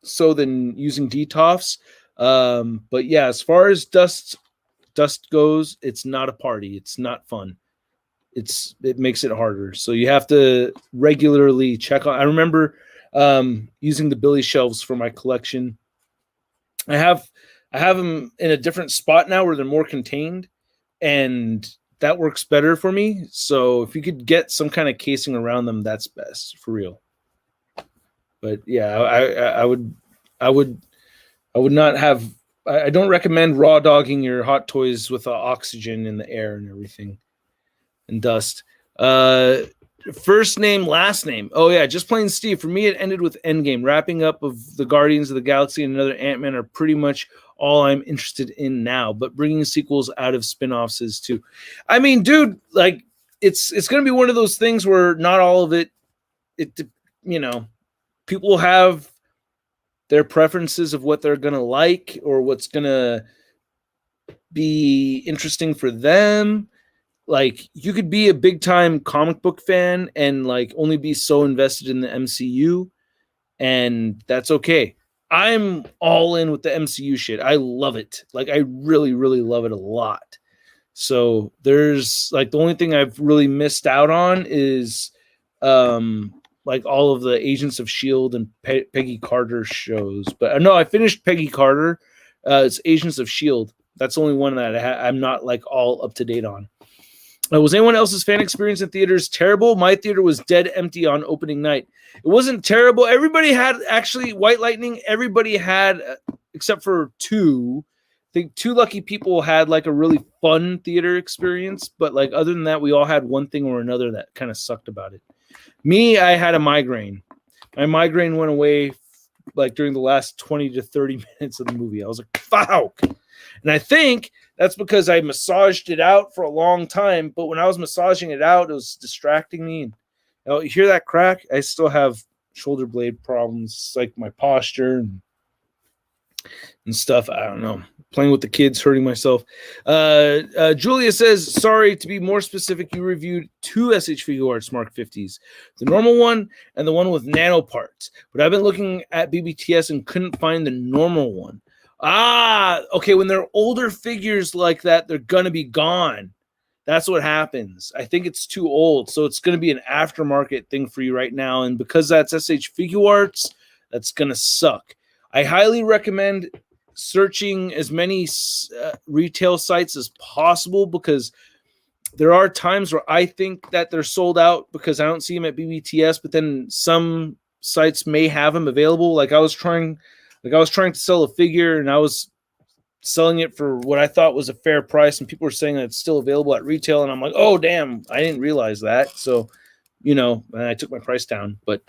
[SPEAKER 1] so than using detox. But yeah, as far as dust goes, it's not a party. It's not fun. It makes it harder. So you have to regularly check on. I remember using the Billy shelves for my collection. I have them in a different spot now where they're more contained, and that works better for me. So if you could get some kind of casing around them, that's best, for real. But yeah, I would not have. I don't recommend raw dogging your Hot Toys with oxygen in the air and everything and dust. First name, last name. Oh yeah, just plain Steve. For me, it ended with Endgame. Wrapping up of the Guardians of the Galaxy and another Ant-Man are pretty much all I'm interested in now. But bringing sequels out of spin-offs is too. I mean, dude, like it's going to be one of those things where not all of it. People have their preferences of what they're going to like or what's going to be interesting for them. Like, you could be a big time comic book fan and like only be so invested in the MCU, and that's okay. I'm all in with the MCU shit. I love it. Like, I really, really love it a lot. So there's like, the only thing I've really missed out on is like all of the Agents of S.H.I.E.L.D. and Peggy Carter shows. But no, I finished Peggy Carter. It's Agents of S.H.I.E.L.D. That's the only one that I'm not like all up to date on. Was anyone else's fan experience in theaters terrible? My theater was dead empty on opening night. It wasn't terrible. Everybody had actually White Lightning. Everybody had, except for two. I think two lucky people had like a really fun theater experience. But like other than that, we all had one thing or another that kind of sucked about it. Me, I had a migraine. My migraine went away like during the last 20 to 30 minutes of the movie. I was like, fuck. And I think that's because I massaged it out for a long time. But when I was massaging it out, it was distracting me. And you hear that crack? I still have shoulder blade problems. It's like my posture and stuff. I don't know. Playing with the kids, hurting myself. Julia says, sorry, to be more specific, you reviewed two SH Figure Arts Mark 50s. The normal one and the one with nano parts. But I've been looking at BBTS and couldn't find the normal one. Okay. When they're older figures like that, they're going to be gone. That's what happens. I think it's too old. So it's going to be an aftermarket thing for you right now. And because that's SH Figure Arts, that's going to suck. I highly recommend searching as many retail sites as possible, because there are times where I think that they're sold out because I don't see them at BBTS, but then some sites may have them available. Like I was trying to sell a figure and I was selling it for what I thought was a fair price, and people were saying that it's still available at retail, and I'm like, oh damn, I didn't realize that. So, and I took my price down, but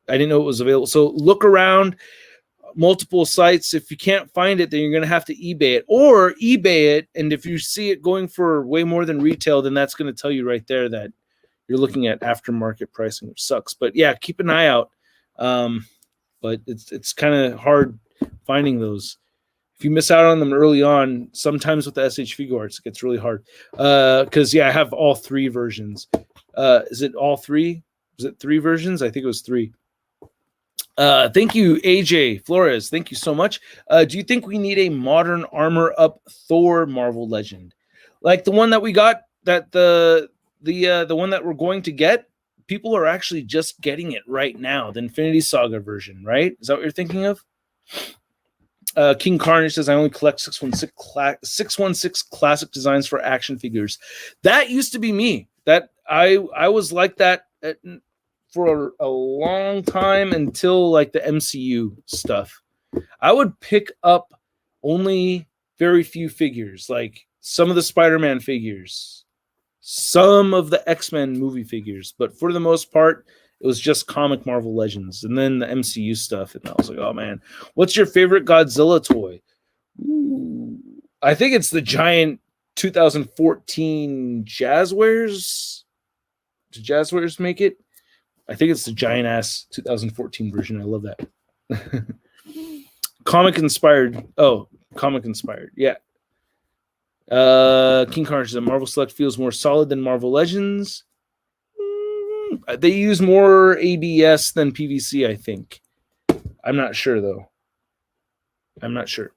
[SPEAKER 1] I didn't know it was available. So look around multiple sites. If you can't find it, then you're going to have to eBay it, or eBay it. And if you see it going for way more than retail, then that's going to tell you right there that you're looking at aftermarket pricing, which sucks. But yeah, keep an eye out. But it's kind of hard finding those. If you miss out on them early on, sometimes with the SH Figure Arts, it gets really hard. Because I have all three versions. Is it all three? Was it three versions? I think it was three. Thank you, AJ Flores. Thank you so much. Do you think we need a modern armor up Thor Marvel Legend, like the one that we got? That the one that we're going to get? People are actually just getting it right now. The Infinity Saga version, right? Is that what you're thinking of? King Carnage says, I only collect 616 classic designs for action figures. That used to be me. That I was like that for a long time, until like the MCU stuff. I would pick up only very few figures, like some of the Spider-Man figures, some of the X-Men movie figures, but for the most part, it was just comic Marvel Legends, and then the MCU stuff. And I was like, oh man, what's your favorite Godzilla toy? Ooh, I think it's the giant 2014 Jazzwares. Did Jazzwares make it? I think it's the giant ass 2014 version. I love that. Comic inspired. Yeah. King Carnage says, Marvel Select feels more solid than Marvel Legends. They use more ABS than PVC, I think. I'm not sure, though. I'm not sure.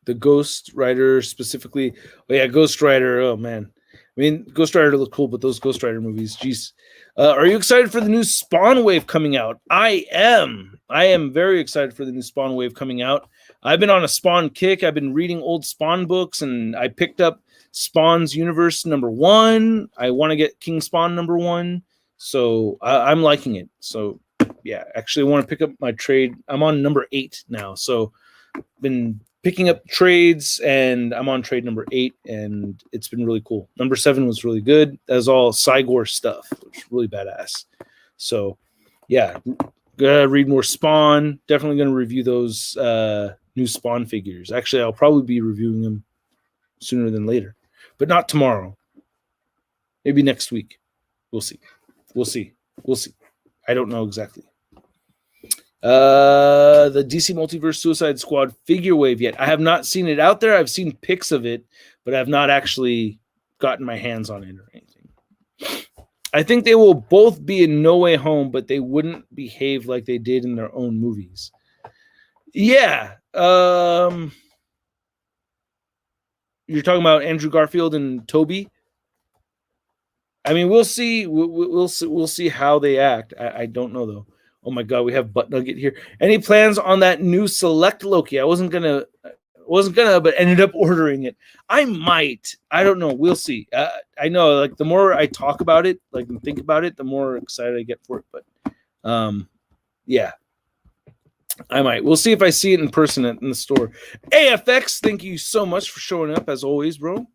[SPEAKER 1] The Ghost Rider specifically. Oh, yeah, Ghost Rider. Oh, man. I mean, Ghost Rider looked cool, but those Ghost Rider movies, geez. Are you excited for the new Spawn Wave coming out? I am. I am very excited for the new Spawn Wave coming out. I've been on a Spawn kick. I've been reading old Spawn books, and I picked up Spawn's Universe #1. I want to get King Spawn #1. So I'm liking it. So, yeah, actually, I want to pick up my trade. I'm on number 8 now. So, been picking up trades, and I'm on trade number 8, and it's been really cool. Number 7 was really good. That was all Cygor stuff, which was really badass. So, yeah, gonna read more Spawn. Definitely gonna review those new Spawn figures. Actually, I'll probably be reviewing them sooner than later, but not tomorrow. Maybe next week. We'll see. I don't know exactly. The DC Multiverse Suicide Squad figure wave yet. I have not seen it out there. I've seen pics of it, but I've not actually gotten my hands on it or anything. I think they will both be in No Way Home, but they wouldn't behave like they did in their own movies. Yeah. You're talking about Andrew Garfield and Toby? I mean, we'll see. We'll see how they act. I don't know, though. Oh my God, we have Butt Nugget here. Any plans on that new Select Loki? I wasn't gonna wasn't gonna, but ended up ordering it. I might. I don't know. We'll see. I know, like, the more I talk about it, like, and think about it, the more excited I get for it. But, yeah, I might. We'll see if I see it in person in the store. AFX, thank you so much for showing up as always, bro.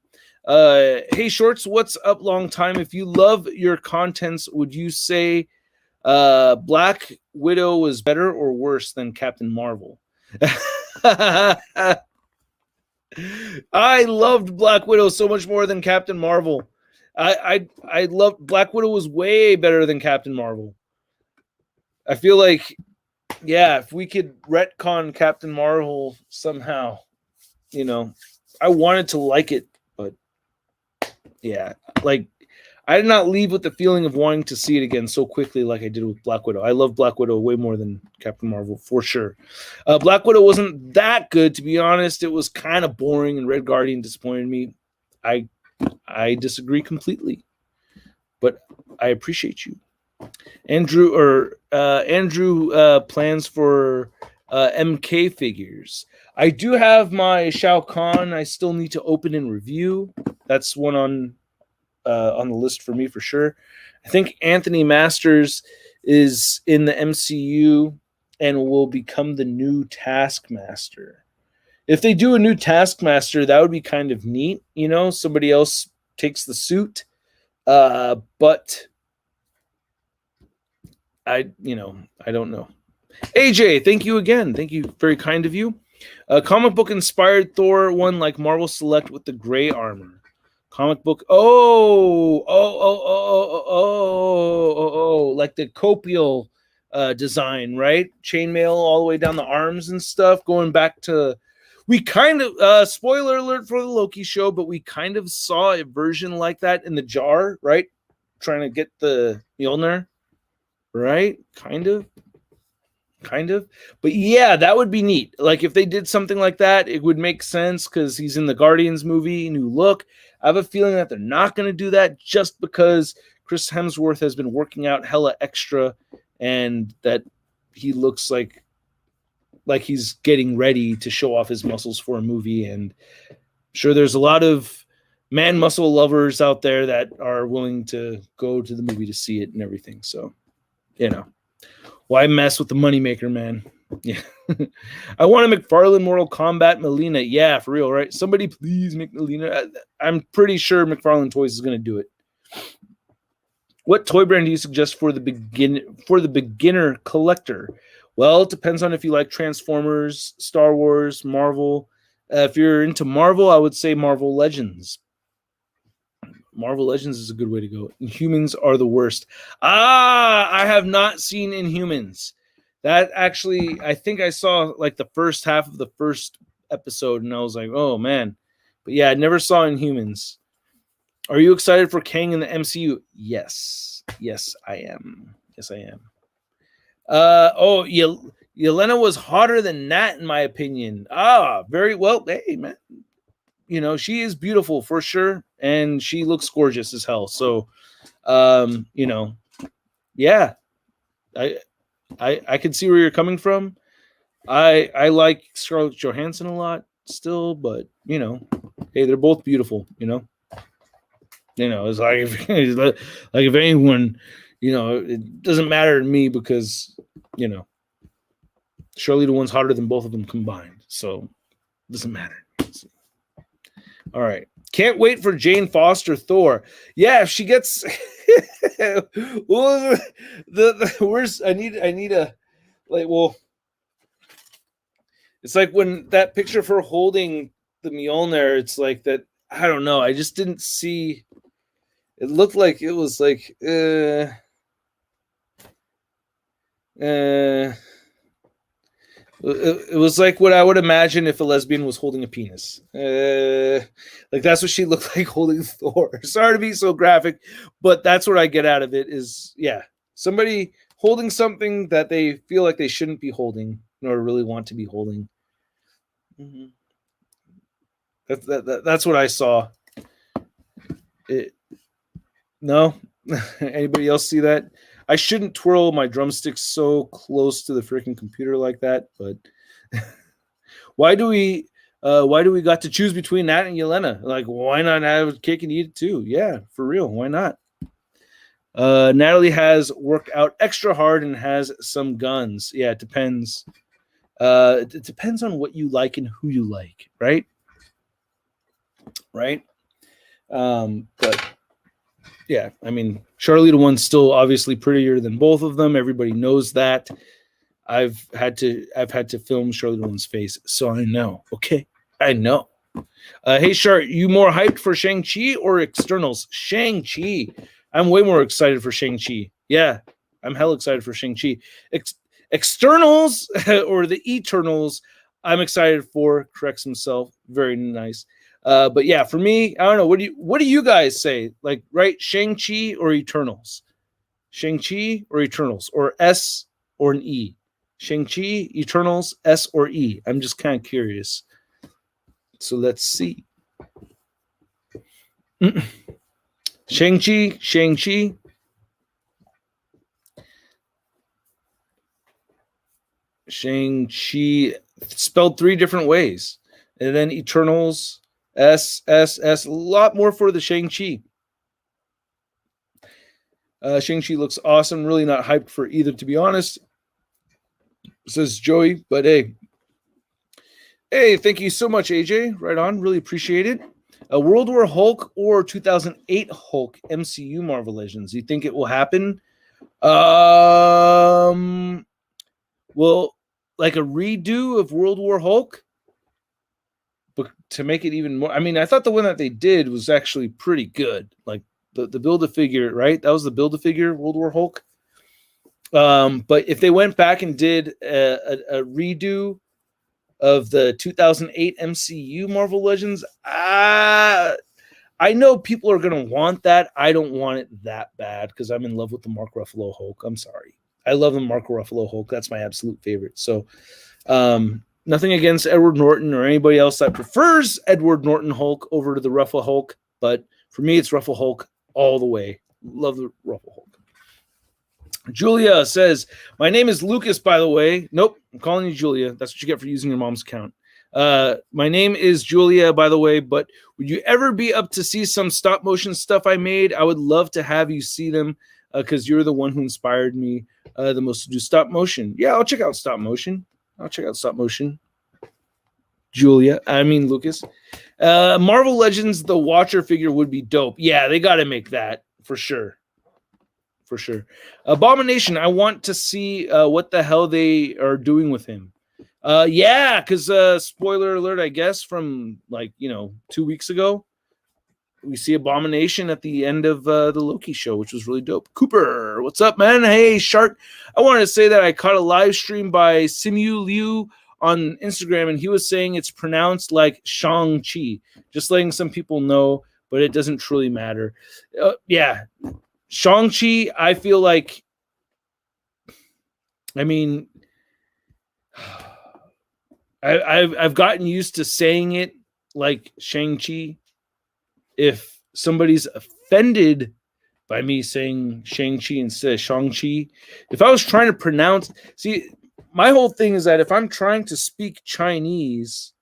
[SPEAKER 1] Hey, Shorts, what's up? Long time. If you love your contents, would you say Black Widow was better or worse than Captain Marvel? I loved Black Widow so much more than Captain Marvel. I loved Black Widow was way better than Captain Marvel. I feel like, yeah, if we could retcon Captain Marvel somehow, you know, I wanted to like it, but yeah, like, I did not leave with the feeling of wanting to see it again so quickly like I did with Black Widow. I love Black Widow way more than Captain Marvel, for sure. Black Widow wasn't that good, to be honest. It was kind of boring, and Red Guardian disappointed me. I disagree completely, but I appreciate you. Andrew plans for MK figures. I do have my Shao Kahn. I still need to open and review. That's one on the list for me for sure. I think Anthony Masters is in the MCU and will become the new Taskmaster. If they do a new Taskmaster, that would be kind of neat. You know, somebody else takes the suit. But I don't know. AJ, thank you again. Thank you. Very kind of you. Comic book inspired Thor one like Marvel Select with the gray armor. Comic book. Oh, like the copial design, right? Chainmail all the way down the arms and stuff. Going back to, we kind of, spoiler alert for the Loki show, but we kind of saw a version like that in the jar, right? Trying to get the Mjolnir, right? Kind of. But yeah, that would be neat. Like, if they did something like that, it would make sense because he's in the Guardians movie, new look. I have a feeling that they're not going to do that just because Chris Hemsworth has been working out hella extra and that he looks like he's getting ready to show off his muscles for a movie. And I'm sure there's a lot of man muscle lovers out there that are willing to go to the movie to see it and everything. So, you know. Why mess with the moneymaker, man? Yeah. I want a McFarlane Mortal Kombat Melina. Yeah, for real, right? Somebody please make Melina. I'm pretty sure McFarlane Toys is going to do it. What toy brand do you suggest for the beginner collector? Well, it depends on if you like Transformers, Star Wars, Marvel. If you're into Marvel, I would say Marvel Legends. Marvel Legends is a good way to go. Inhumans are the worst. I have not seen Inhumans. That actually, I think I saw like the first half of the first episode, and I was like, oh man. But yeah, I never saw Inhumans. Are you excited for Kang in the MCU? Yes. Yes, I am. Yelena was hotter than Nat, in my opinion. Very well. Hey, man. You know, she is beautiful for sure, and she looks gorgeous as hell. So, you know, yeah, I can see where you're coming from. I like Scarlett Johansson a lot still, but you know, hey, they're both beautiful. You know, it's like if anyone, you know, it doesn't matter to me because you know, Charlize one's hotter than both of them combined, so it doesn't matter. All right. Can't wait for Jane Foster Thor. Yeah, if she gets well, the worst, I need a like, well, it's like when that picture of her holding the Mjolnir, it's like that, I don't know. I just didn't see, it looked like it was like it was like what I would imagine if a lesbian was holding a penis. Like that's what she looked like holding Thor. Sorry to be so graphic, but that's what I get out of it is, yeah, somebody holding something that they feel like they shouldn't be holding nor really want to be holding. Mm-hmm. That's what I saw. No? Anybody else see that? I shouldn't twirl my drumsticks so close to the freaking computer like that, but why do we Why do we got to choose between that and Yelena? Like, why not have a cake and eat it too? Yeah, for real. Why not? Natalie has worked out extra hard and has some guns. Yeah, it depends. It depends on what you like and who you like, right? Right. But yeah, I mean, Charlie the one's still obviously prettier than both of them. Everybody knows that. I've had to film Charlie the one's face, so I know. Okay, I know. Hey, Char, you more hyped for Shang-Chi or externals? Shang-Chi. I'm way more excited for Shang-Chi. Yeah, I'm hell excited for Shang-Chi. Externals or the Eternals, I'm excited for. Corrects himself. Very nice. But yeah, for me, I don't know. What do you guys say? Like, right? Shang-Chi or Eternals? Shang-Chi or Eternals? Or S or an E? Shang-Chi, Eternals, S or E? I'm just kind of curious. So let's see. Shang-Chi. Shang-Chi spelled 3 different ways. And then Eternals, S. A lot more for the Shang-Chi. Shang-Chi looks awesome. Really not hyped for either, to be honest, says Joey. But hey, thank you so much, AJ. Right on. Really appreciate it. World War Hulk or 2008 Hulk MCU Marvel Legends? You think it will happen? Well, like a redo of World War Hulk, but to make it even more. I mean, I thought the one that they did was actually pretty good. Like the Build-A-Figure, right? That was the Build-A-Figure World War Hulk. But if they went back and did a redo of the 2008 MCU Marvel Legends, I know people are going to want that. I don't want it that bad because I'm in love with the Mark Ruffalo Hulk. I'm sorry. I love the Mark Ruffalo Hulk. That's my absolute favorite. So nothing against Edward Norton or anybody else that prefers Edward Norton Hulk over to the Ruffalo Hulk. But for me, it's Ruffalo Hulk all the way. Love the Ruffalo Hulk. Julia says, my name is Lucas, by the way. Nope, I'm calling you Julia. That's what you get for using your mom's account. My name is Julia, by the way, but would you ever be up to see some stop motion stuff I made? I would love to have you see them because you're the one who inspired me the most to do stop motion. Yeah, I'll check out stop motion. Julia, I mean Lucas. Marvel Legends, the Watcher figure would be dope. Yeah, they got to make that for sure. For sure. Abomination, I want to see what the hell they are doing with him. Yeah, because spoiler alert, I guess, from 2 weeks ago, we see Abomination at the end of the Loki show, which was really dope. Cooper, what's up, man? Hey, Shark. I wanted to say that I caught a live stream by Simu Liu on Instagram, and he was saying it's pronounced like Shang-Chi. Just letting some people know, but it doesn't truly matter. Yeah. Shang-Chi, I feel like, I mean, I've gotten used to saying it like Shang-Chi. If somebody's offended by me saying Shang-Chi instead of Shang-Chi, if I was trying to pronounce, see, my whole thing is that if I'm trying to speak Chinese,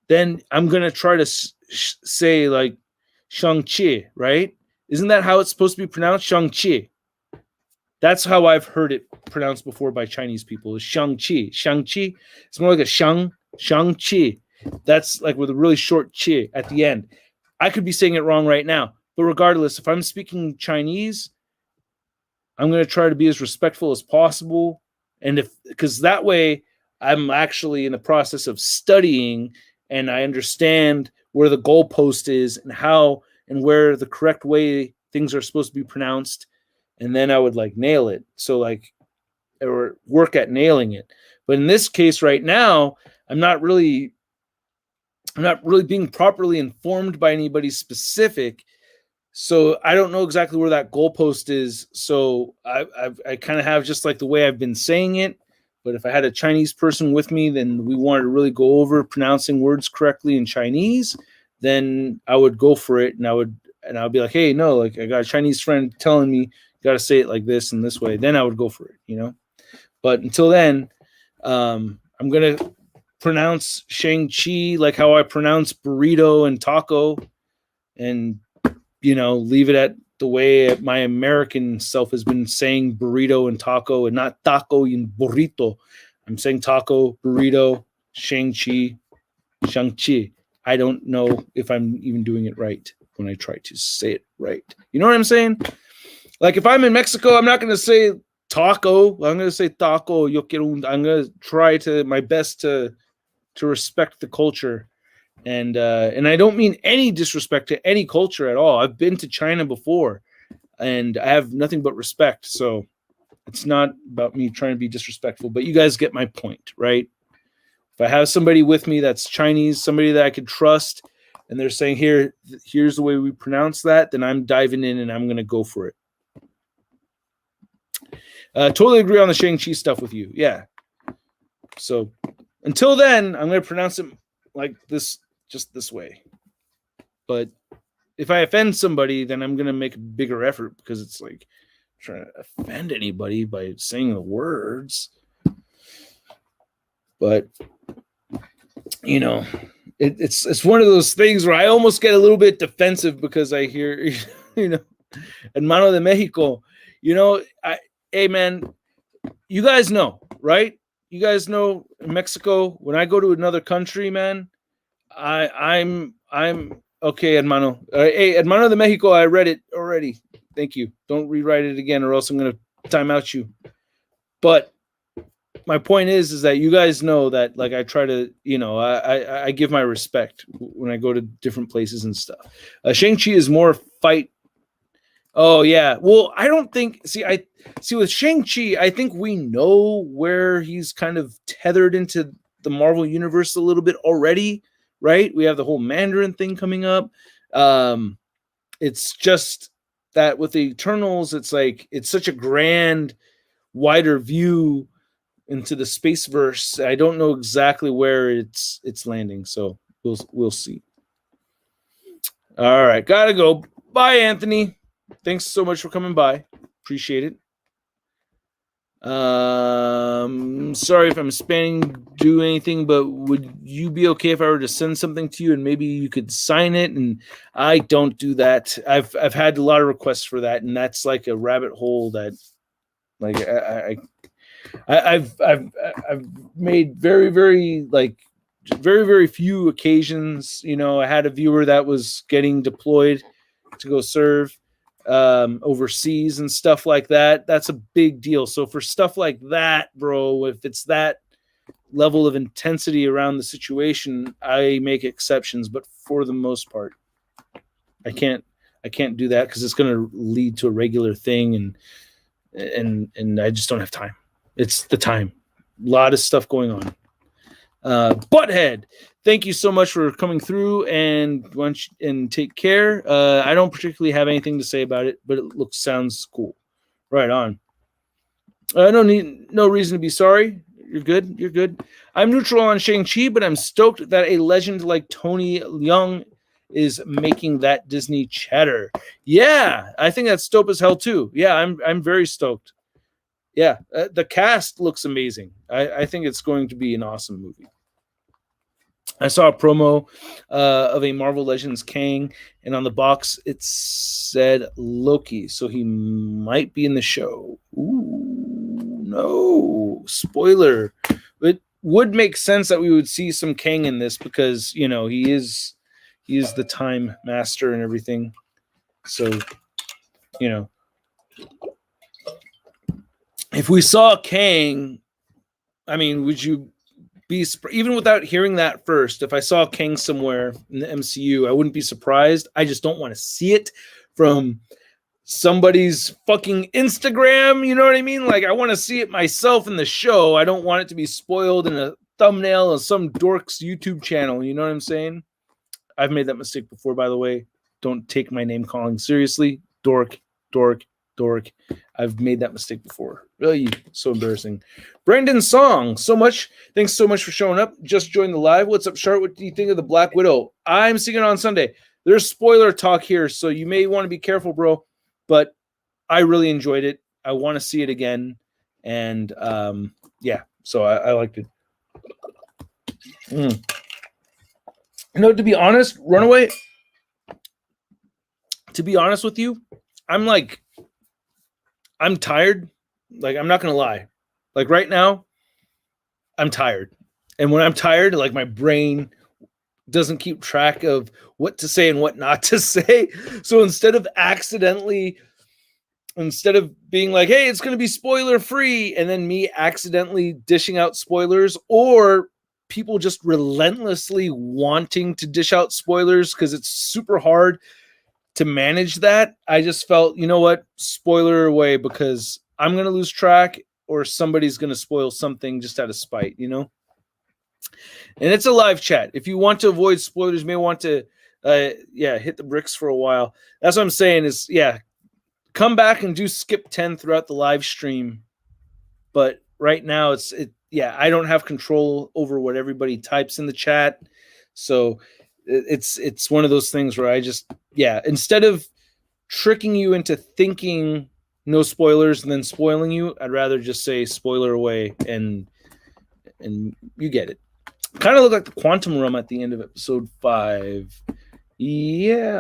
[SPEAKER 1] then I'm going to try to say like Shang-Chi, right? Isn't that how it's supposed to be pronounced? Shang-Chi. That's how I've heard it pronounced before by Chinese people. Is Shang-Chi. Shang-Chi. It's more like a Shang-Chi. That's like with a really short chi at the end. I could be saying it wrong right now. But regardless, if I'm speaking Chinese, I'm going to try to be as respectful as possible. And because that way I'm actually in the process of studying and I understand where the goalpost is and how and where the correct way things are supposed to be pronounced, and then I would nail it. So or work at nailing it. But in this case right now, I'm not really being properly informed by anybody specific. So I don't know exactly where that goalpost is. So I kind of have just the way I've been saying it. But if I had a Chinese person with me, then we wanted to really go over pronouncing words correctly in Chinese, then I would go for it, and I would be like, hey, no, I got a Chinese friend telling me you got to say it like this and this way. Then I would go for it, But until then, I'm gonna pronounce Shang-Chi like how I pronounce burrito and taco, and leave it at the way my American self has been saying burrito and taco, and not taco and burrito. I'm saying taco, burrito, Shang-Chi. I don't know if I'm even doing it right when I try to say it right. You know what I'm saying? Like if I'm in Mexico, I'm not going to say taco. I'm going to say taco. I'm going to try my best to respect the culture. And I don't mean any disrespect to any culture at all. I've been to China before, and I have nothing but respect. So it's not about me trying to be disrespectful, but you guys get my point, right? If I have somebody with me that's Chinese, somebody that I could trust, and they're saying, here's the way we pronounce that, then I'm diving in and I'm going to go for it. Totally agree on the Shang-Chi stuff with you. Yeah. So until then, I'm going to pronounce it like this, just this way. But if I offend somebody, then I'm going to make a bigger effort, because it's like trying to offend anybody by saying the words. But it's one of those things where I almost get a little bit defensive because I hear, Hermano de Mexico, hey man, you guys know, right? You guys know in Mexico, when I go to another country, man, I'm okay, hermano. Hey, Hermano de Mexico, I read it already. Thank you. Don't rewrite it again, or else I'm gonna time out you. But my point is that you guys know that, like, I try to, I give my respect when I go to different places and stuff. Shang-Chi is more fight. Oh yeah. Well, I don't think. See with Shang-Chi, I think we know where he's kind of tethered into the Marvel universe a little bit already, right? We have the whole Mandarin thing coming up. It's just that with the Eternals, it's like it's such a grand, wider view into the space verse. I don't know exactly where it's landing, so we'll see. All right, gotta go. Bye, Anthony. Thanks so much for coming by. Appreciate it. Sorry if I'm spamming, do anything, but would you be okay if I were to send something to you and maybe you could sign it? And I don't do that. I've had a lot of requests for that, and that's like a rabbit hole that, like, I've made very, very, like, very, very few occasions. I had a viewer that was getting deployed to go serve overseas and stuff like that. That's a big deal. So for stuff like that, bro, if it's that level of intensity around the situation, I make exceptions. But for the most part, I can't do that, because it's going to lead to a regular thing, and I just don't have time. It's the time. A lot of stuff going on. Butthead, thank you so much for coming through, and take care. I don't particularly have anything to say about it, but it sounds cool. Right on. No reason to be sorry. You're good. I'm neutral on Shang-Chi, but I'm stoked that a legend like Tony Leung is making that Disney cheddar. Yeah, I think that's dope as hell too. Yeah, I'm very stoked. Yeah, the cast looks amazing. I think it's going to be an awesome movie. I saw a promo of a Marvel Legends Kang, and on the box it said Loki, so he might be in the show. Ooh, no, spoiler. It would make sense that we would see some Kang in this, because he is the Time Master and everything. So if we saw Kang, I mean, would you be, even without hearing that first, if I saw Kang somewhere in the MCU, I wouldn't be surprised. I just don't want to see it from somebody's fucking Instagram. You know what I mean? Like, I want to see it myself in the show. I don't want it to be spoiled in a thumbnail of some dork's YouTube channel. You know what I'm saying? I've made that mistake before, by the way. Don't take my name calling seriously. Dork. I've made that mistake before. Really, so embarrassing. Brandon Song, thanks so much for showing up. Just joined the live. What's up, Shart? What do you think of the Black Widow? I'm seeing it on Sunday. There's spoiler talk here, so you may want to be careful, bro. But I really enjoyed it. I want to see it again. And yeah, so I liked it. To be honest, Runaway, to be honest with you, I'm tired. Like, I'm not going to lie. Like, right now, I'm tired. And when I'm tired, like, my brain doesn't keep track of what to say and what not to say. So instead of being like, hey, it's going to be spoiler free, and then me accidentally dishing out spoilers, or people just relentlessly wanting to dish out spoilers because it's super hard to manage that, I just felt, you know what, spoiler away, because I'm going to lose track or somebody's going to spoil something just out of spite, you know? And it's a live chat. If you want to avoid spoilers, you may want to, hit the bricks for a while. That's what I'm saying is, come back and do skip 10 throughout the live stream. But right now, I don't have control over what everybody types in the chat. So it's one of those things where I just, instead of tricking you into thinking no spoilers and then spoiling you, I'd rather just say spoiler away, and you get it. Kind of look like the quantum realm at the end of episode 5. Yeah.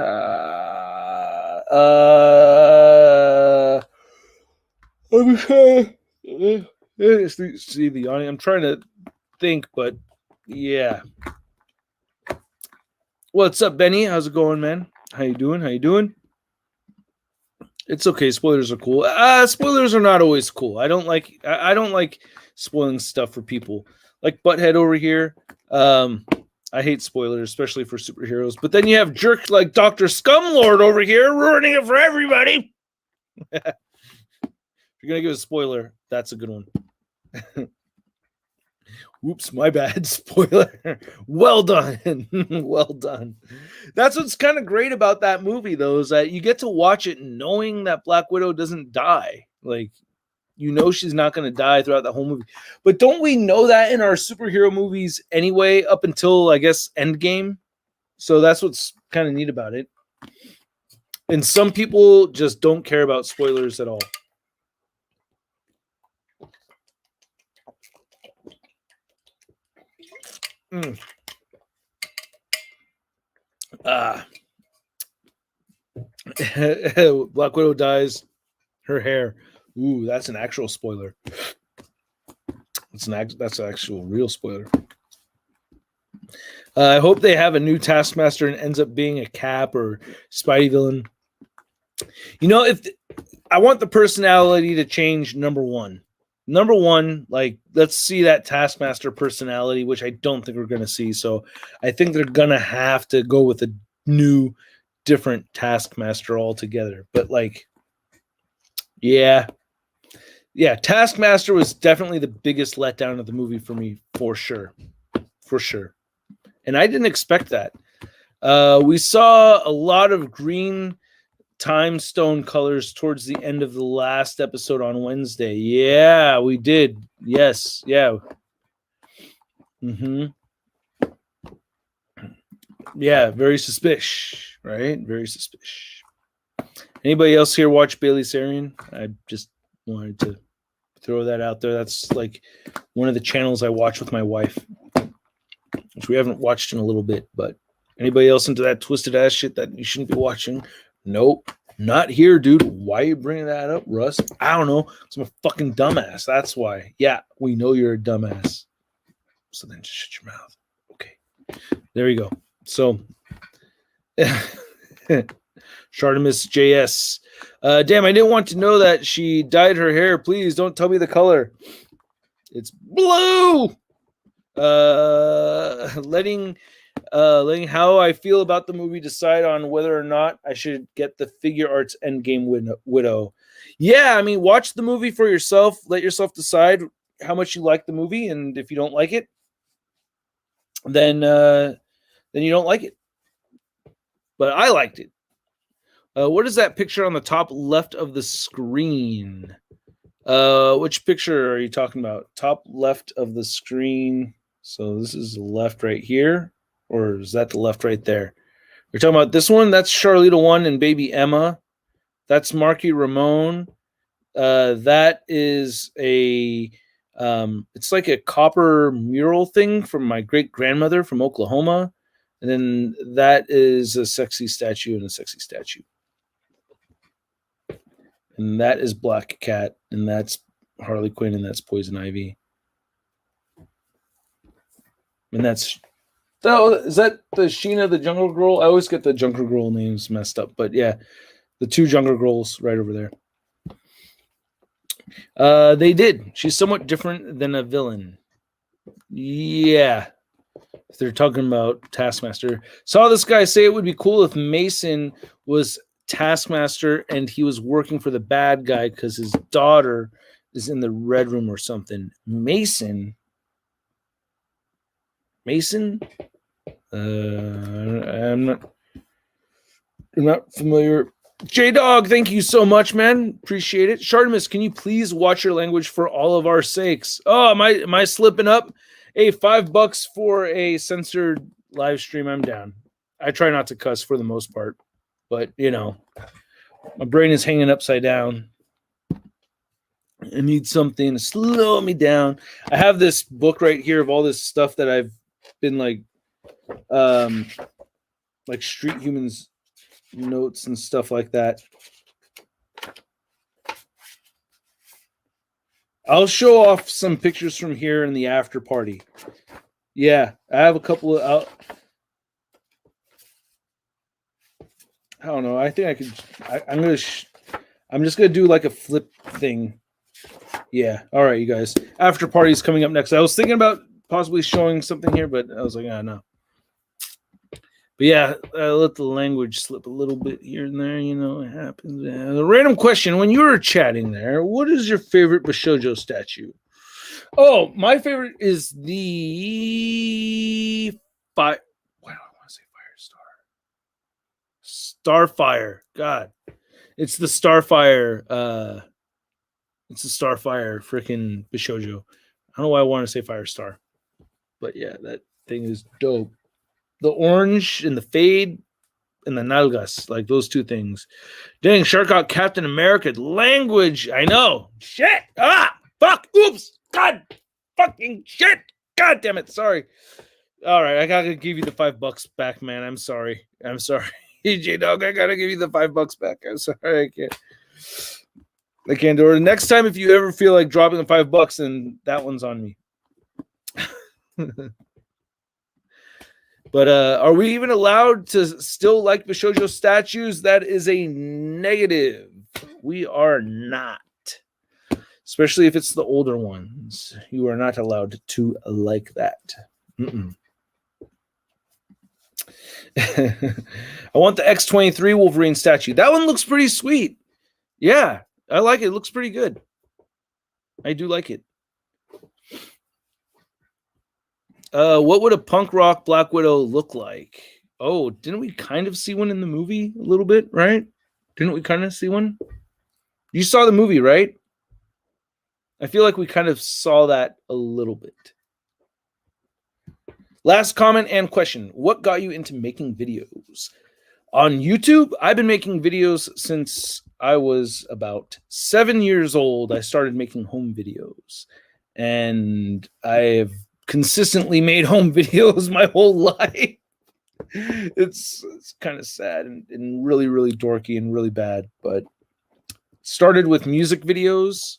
[SPEAKER 1] Let me see the audience. I'm trying to think, but yeah. What's up, Benny? How's it going, man? How you doing? It's okay. Spoilers are cool. Spoilers are not always cool. I don't like spoiling stuff for people. Like Butthead over here. I hate spoilers, especially for superheroes. But then you have jerks like Dr. Scumlord over here ruining it for everybody. If you're gonna give a spoiler, that's a good one. Whoops, my bad. Spoiler. Well done. Well done. That's what's kind of great about that movie, though, is that you get to watch it knowing that Black Widow doesn't die. Like, you know she's not going to die throughout the whole movie. But don't we know that in our superhero movies anyway, up until, I guess, Endgame? So that's what's kind of neat about it. And some people just don't care about spoilers at all. Black Widow dies. Her hair. Ooh, that's an actual spoiler. That's an actual real spoiler. I hope they have a new Taskmaster and ends up being a Cap or Spidey villain. You know, I want the personality to change. Number one, like, let's see that Taskmaster personality, which I don't think we're going to see. So I think they're going to have to go with a new, different Taskmaster altogether. But like, yeah, Taskmaster was definitely the biggest letdown of the movie for me, for sure. And I didn't expect that. We saw a lot of green time stone colors towards the end of the last episode on Wednesday. Yeah, we did. Yes. Yeah. Yeah, very suspicious, right? Very suspicious. Anybody else here watch Bailey Sarian? I just wanted to throw that out there. That's like one of the channels I watch with my wife, which we haven't watched in a little bit. But anybody else into that twisted ass shit that you shouldn't be watching? Nope, not here, dude. Why are you bringing that up, Russ? I don't know. I'm a fucking dumbass. That's why. Yeah, we know you're a dumbass. So then just shut your mouth. Okay, there you go. So, Shartimus JS. Damn, I didn't want to know that she dyed her hair. Please don't tell me the color. It's blue. Letting how I feel about the movie decide on whether or not I should get the Figure Arts Endgame Widow. Yeah, I mean, watch the movie for yourself. Let yourself decide how much you like the movie, and if you don't like it, then you don't like it. But I liked it. What is that picture on the top left of the screen? Which picture are you talking about? Top left of the screen. So this is the left right here, or is that the left right there? You're talking about this one? That's Charlita 1 and baby Emma. That's Marky Ramone. That is a It's like a copper mural thing from my great grandmother from Oklahoma. And then that is a sexy statue and a sexy statue. And that is Black Cat, and that's Harley Quinn, and that's Poison Ivy. And that's... Oh, is that the Sheena the Jungle Girl? I always get the Jungle Girl names messed up, but yeah, the two Jungle Girls right over there. They did. She's somewhat different than a villain. Yeah. If they're talking about Taskmaster. Saw this guy say it would be cool if Mason was Taskmaster and he was working for the bad guy because his daughter is in the Red Room or something. Mason? I'm not familiar. J-Dog, thank you so much, man. Appreciate it. Shartimus, can you please watch your language for all of our sakes? Oh, am I slipping up? Hey, $5 for a censored live stream. I'm down. I try not to cuss for the most part, but you know, my brain is hanging upside down. I need something to slow me down. I have this book right here of all this stuff that I've been like Street Humans notes and stuff like that. I'll show off some pictures from here in the after party. Yeah, I have a couple of... I don't know. I think I could... I'm just going to do like a flip thing. Yeah. All right, you guys. After party is coming up next. I was thinking about possibly showing something here, but I was like, no. But yeah, I let the language slip a little bit here and there. You know, it happens. A random question. When you were chatting there, what is your favorite Vashojo statue? Oh, my favorite is the... Why do I want to say Firestar? Starfire. God. It's the Starfire. It's the Starfire freaking Vashojo. I don't know why I want to say Firestar. But yeah, that thing is dope. The orange and the fade and the nalgas, like those two things. Dang, Shark got Captain America language. I know. Shit. Fuck. Oops. God. Fucking shit. God damn it. Sorry. All right. I got to give you the $5 back, man. I'm sorry. EJ Dog, I got to give you the $5 back. I'm sorry. I can't do it. Next time, if you ever feel like dropping the $5, then that one's on me. But are we even allowed to still like Vashojo statues? That is a negative. We are not. Especially if it's the older ones. You are not allowed to like that. I want the X-23 Wolverine statue. That one looks pretty sweet. Yeah, I like it. It looks pretty good. I do like it. What would a punk rock Black Widow look like? Oh, didn't we kind of see one in the movie a little bit, right? Didn't we kind of see one? You saw the movie, right? I feel like we kind of saw that a little bit. Last comment and question. What got you into making videos? On YouTube, I've been making videos since I was about 7 years old. I started making home videos. And I've consistently made home videos my whole life. It's kind of sad and really, really dorky and really bad. But started with music videos.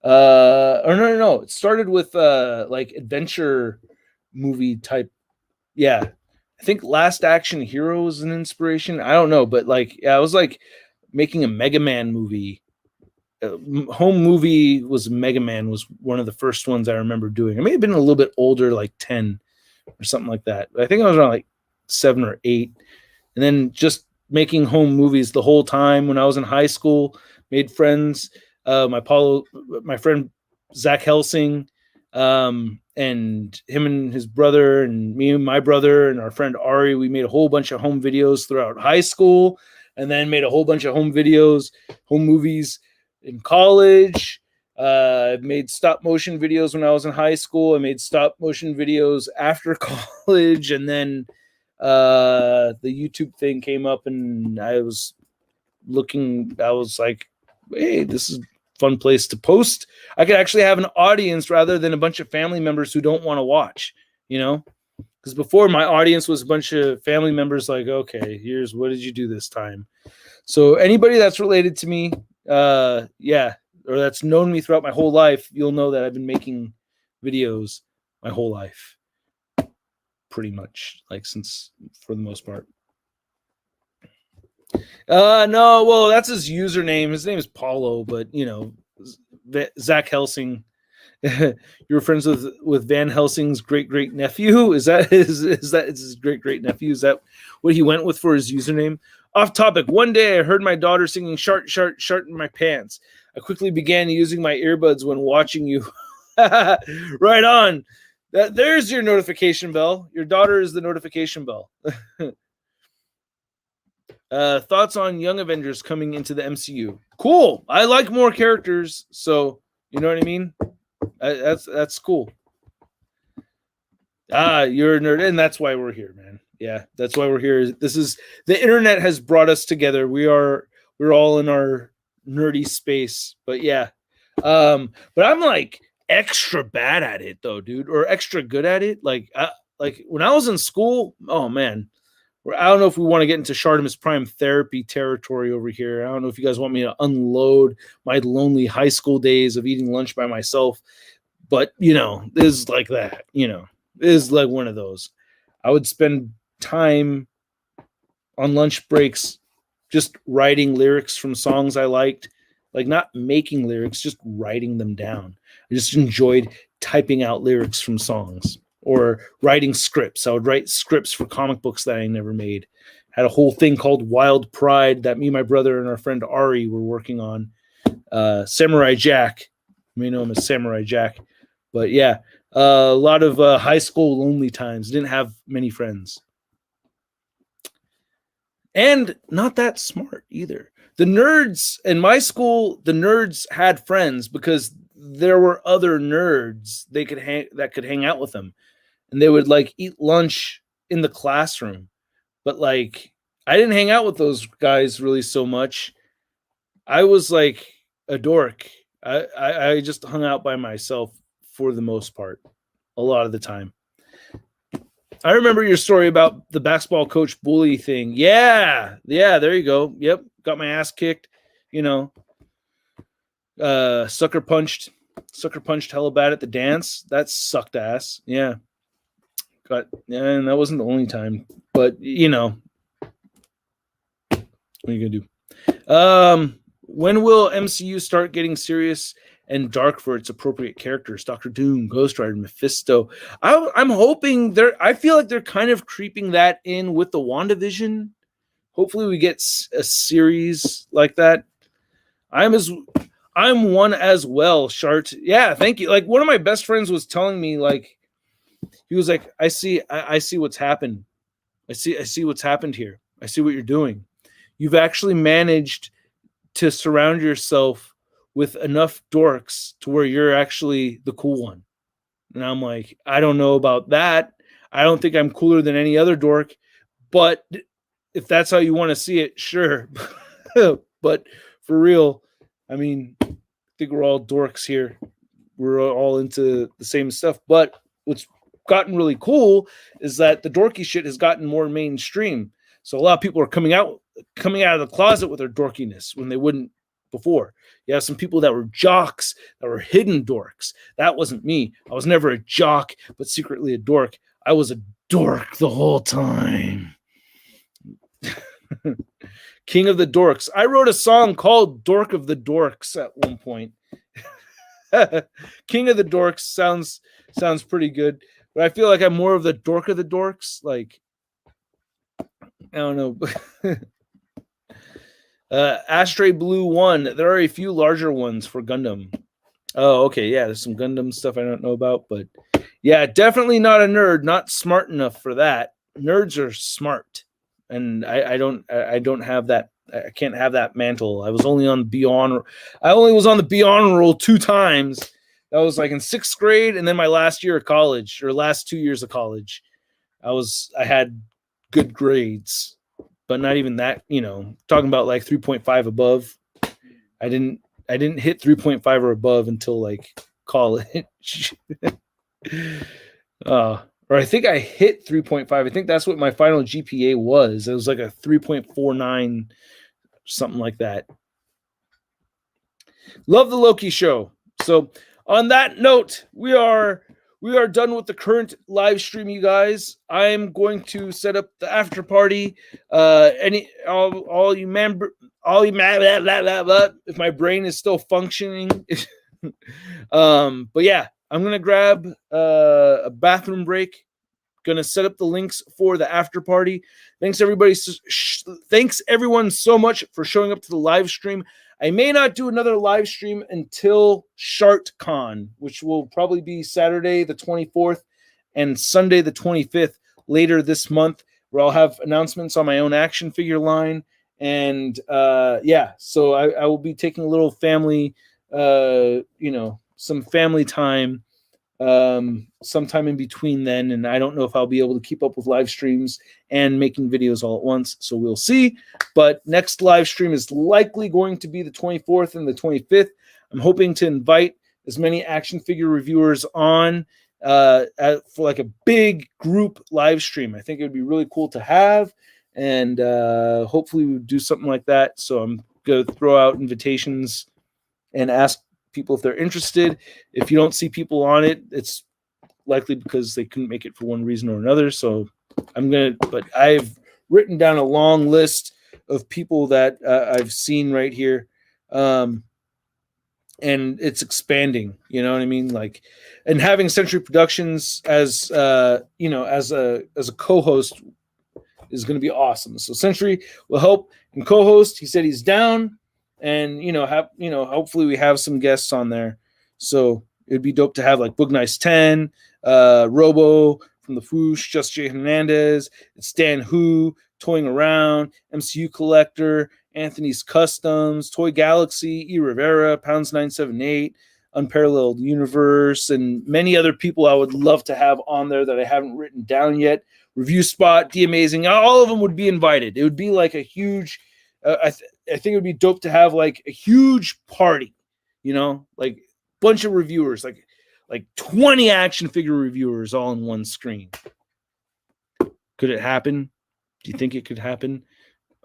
[SPEAKER 1] No. It started with like adventure movie type. Yeah. I think Last Action Hero was an inspiration. I don't know, but like, yeah, I was like making a Mega Man movie. Home movie was Mega Man was one of the first ones I remember doing. I may have been a little bit older, like 10 or something like that. But I think I was around like 7 or 8. And then just making home movies the whole time when I was in high school, made friends. My friend Zach Helsing, and him and his brother and me and my brother and our friend Ari, we made a whole bunch of home videos throughout high school and then made a whole bunch of home movies in college. I've made stop motion videos when I was in high school. I made stop motion videos after college, and then the YouTube thing came up, and I was like, hey, this is fun place to post. I could actually have an audience rather than a bunch of family members who don't want to watch, you know? Because before my audience was a bunch of family members like, okay, here's what did you do this time? So anybody that's related to me, or that's known me throughout my whole life, you'll know that I've been making videos my whole life. Pretty much, like, since, for the most part. No, well, that's his username. His name is Paulo, but you know, Zach Helsing. You're friends with Van Helsing's great nephew. Is that his great nephew? Is that what he went with for his username? Off topic. One day I heard my daughter singing "Shart Shart Shart" in my pants. I quickly began using my earbuds when watching you. Right on. There's your notification bell. Your daughter is the notification bell. Thoughts on Young Avengers coming into the MCU? Cool. I like more characters, so you know what I mean. That's cool. You're a nerd, and that's why we're here, man. Yeah, that's why we're here. This is the internet has brought us together. We're all in our nerdy space, but yeah. But I'm like extra bad at it though, dude, or extra good at it. Like when I was in school, oh man. I don't know if we want to get into ShartimusPrime therapy territory over here. I don't know if you guys want me to unload my lonely high school days of eating lunch by myself. But, you know, this is like that. You know, this is like one of those. I would spend time on lunch breaks just writing lyrics from songs I liked. Like not making lyrics, just writing them down. I just enjoyed typing out lyrics from songs. Or writing scripts. I would write scripts for comic books that I never made. Had a whole thing called Wild Pride that me, my brother, and our friend Ari were working on. Samurai Jack. You may know him as Samurai Jack. But yeah, a lot of high school lonely times. Didn't have many friends. And not that smart either. The nerds in my school, the nerds had friends because there were other nerds that could hang out with them. And they would like eat lunch in the classroom. But like, I didn't hang out with those guys really so much. I was like a dork. I just hung out by myself for the most part, a lot of the time. I remember your story about the basketball coach bully thing. Yeah, there you go. Yep, got my ass kicked. You know, sucker punched hella bad at the dance. That sucked ass. Yeah. And that wasn't the only time, but you know, what are you gonna do? When will MCU start getting serious and dark for its appropriate characters? Doctor Doom, Ghost Rider, Mephisto. I'm hoping I feel like they're kind of creeping that in with the WandaVision. Hopefully, we get a series like that. I'm one as well, Shart. Yeah, thank you. Like one of my best friends was telling me, like. He was like, I see what's happened. I see what's happened here. I see what you're doing. You've actually managed to surround yourself with enough dorks to where you're actually the cool one. And I'm like, I don't know about that. I don't think I'm cooler than any other dork. But if that's how you want to see it, sure. But for real, I mean, I think we're all dorks here. We're all into the same stuff. But what's gotten really cool is that the dorky shit has gotten more mainstream. So a lot of people are coming out of the closet with their dorkiness when they wouldn't before. You have some people that were jocks, that were hidden dorks. That wasn't me. I was never a jock, but secretly a dork. I was a dork the whole time. King of the Dorks. I wrote a song called Dork of the Dorks at one point. King of the Dorks sounds pretty good. But I feel like I'm more of the dork of the dorks. Like, I don't know. Astray Blue 1. There are a few larger ones for Gundam. Oh, okay. Yeah, there's some Gundam stuff I don't know about. But yeah, definitely not a nerd. Not smart enough for that. Nerds are smart. And I don't have that. I can't have that mantle. I was only on Beyond. I only was on the Beyond roll 2 times. That was like in 6th grade, and then my last year of college, or last 2 years of college. I had good grades, but not even that, you know, talking about like 3.5 above. I didn't I didn't hit 3.5 or above until like college. Or I think I hit 3.5. I think that's what my final GPA was. It was like a 3.49, something like that. Love the Loki show. So on that note, we are done with the current live stream, you guys. I'm going to set up the after party. All you if my brain is still functioning. But yeah, I'm gonna grab a bathroom break. Gonna set up the links for the after party. Thanks everybody. Thanks everyone so much for showing up to the live stream. I may not do another live stream until ShartCon, which will probably be Saturday the 24th and Sunday the 25th later this month, where I'll have announcements on my own action figure line. And yeah, so I will be taking a little family, some family time sometime in between then, and I don't know if I'll be able to keep up with live streams and making videos all at once, so we'll see. But next live stream is likely going to be the 24th and the 25th. I'm hoping to invite as many action figure reviewers on for like a big group live stream. I think it would be really cool to have, and hopefully we'll do something like that. So I'm going to throw out invitations and ask people if they're interested. If you don't see people on it, it's likely because they couldn't make it for one reason or another. So but I've written down a long list of people that I've seen right here. And it's expanding, you know what I mean? Like, and having Century Productions as a co-host is going to be awesome. So Century will help and co-host. He said he's down. And, hopefully we have some guests on there. So it'd be dope to have like Boog Nice 10, Robo from the Foosh, Just J Hernandez, Stan Hu, Toying Around, MCU Collector, Anthony's Customs, Toy Galaxy, E. Rivera, Pounds 978, Unparalleled Universe, and many other people I would love to have on there that I haven't written down yet. Review Spot, The Amazing, all of them would be invited. It would be like a huge... I think it would be dope to have like a huge party, like a bunch of reviewers, like 20 action figure reviewers all on one screen. Could it happen? Do you think it could happen?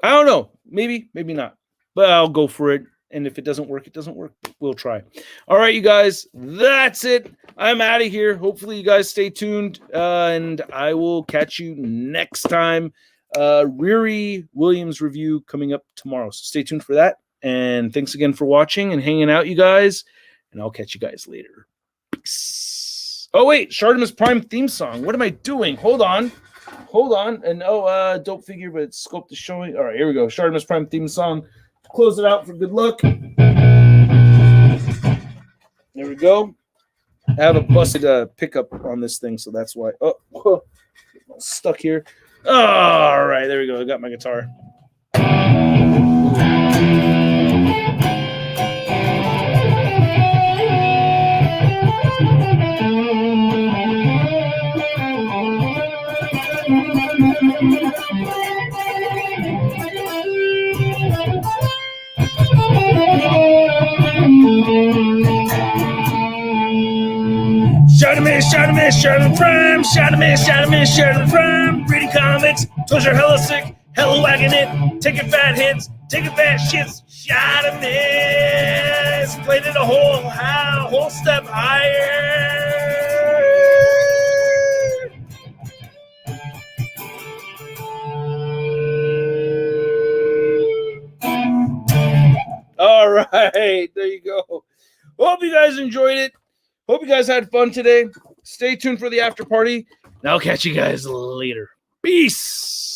[SPEAKER 1] I don't know. Maybe, maybe not. But I'll go for it. And if it doesn't work, it doesn't work. We'll try. All right, you guys. That's it. I'm out of here. Hopefully you guys stay tuned. And I will catch you next time. Riri Williams review coming up tomorrow, so stay tuned for that. And thanks again for watching and hanging out, you guys, and I'll catch you guys later. Peace. Oh wait, ShartimusPrime theme song. What am I doing? Hold on, and dope figure, but sculpt is showing. All right, here we go. ShartimusPrime theme song. Close it out for good luck. There we go. I have a busted pickup on this thing, so that's why. Oh, stuck here. All right, there we go. I got my guitar. ShartimusPrime. Reading comics, toys are hella sick, hella wagging it, taking fat hits, taking fat shits. Shartimus, played it a whole step higher. All right, there you go. Hope you guys enjoyed it. Hope you guys had fun today. Stay tuned for the after party, and I'll catch you guys later. Peace.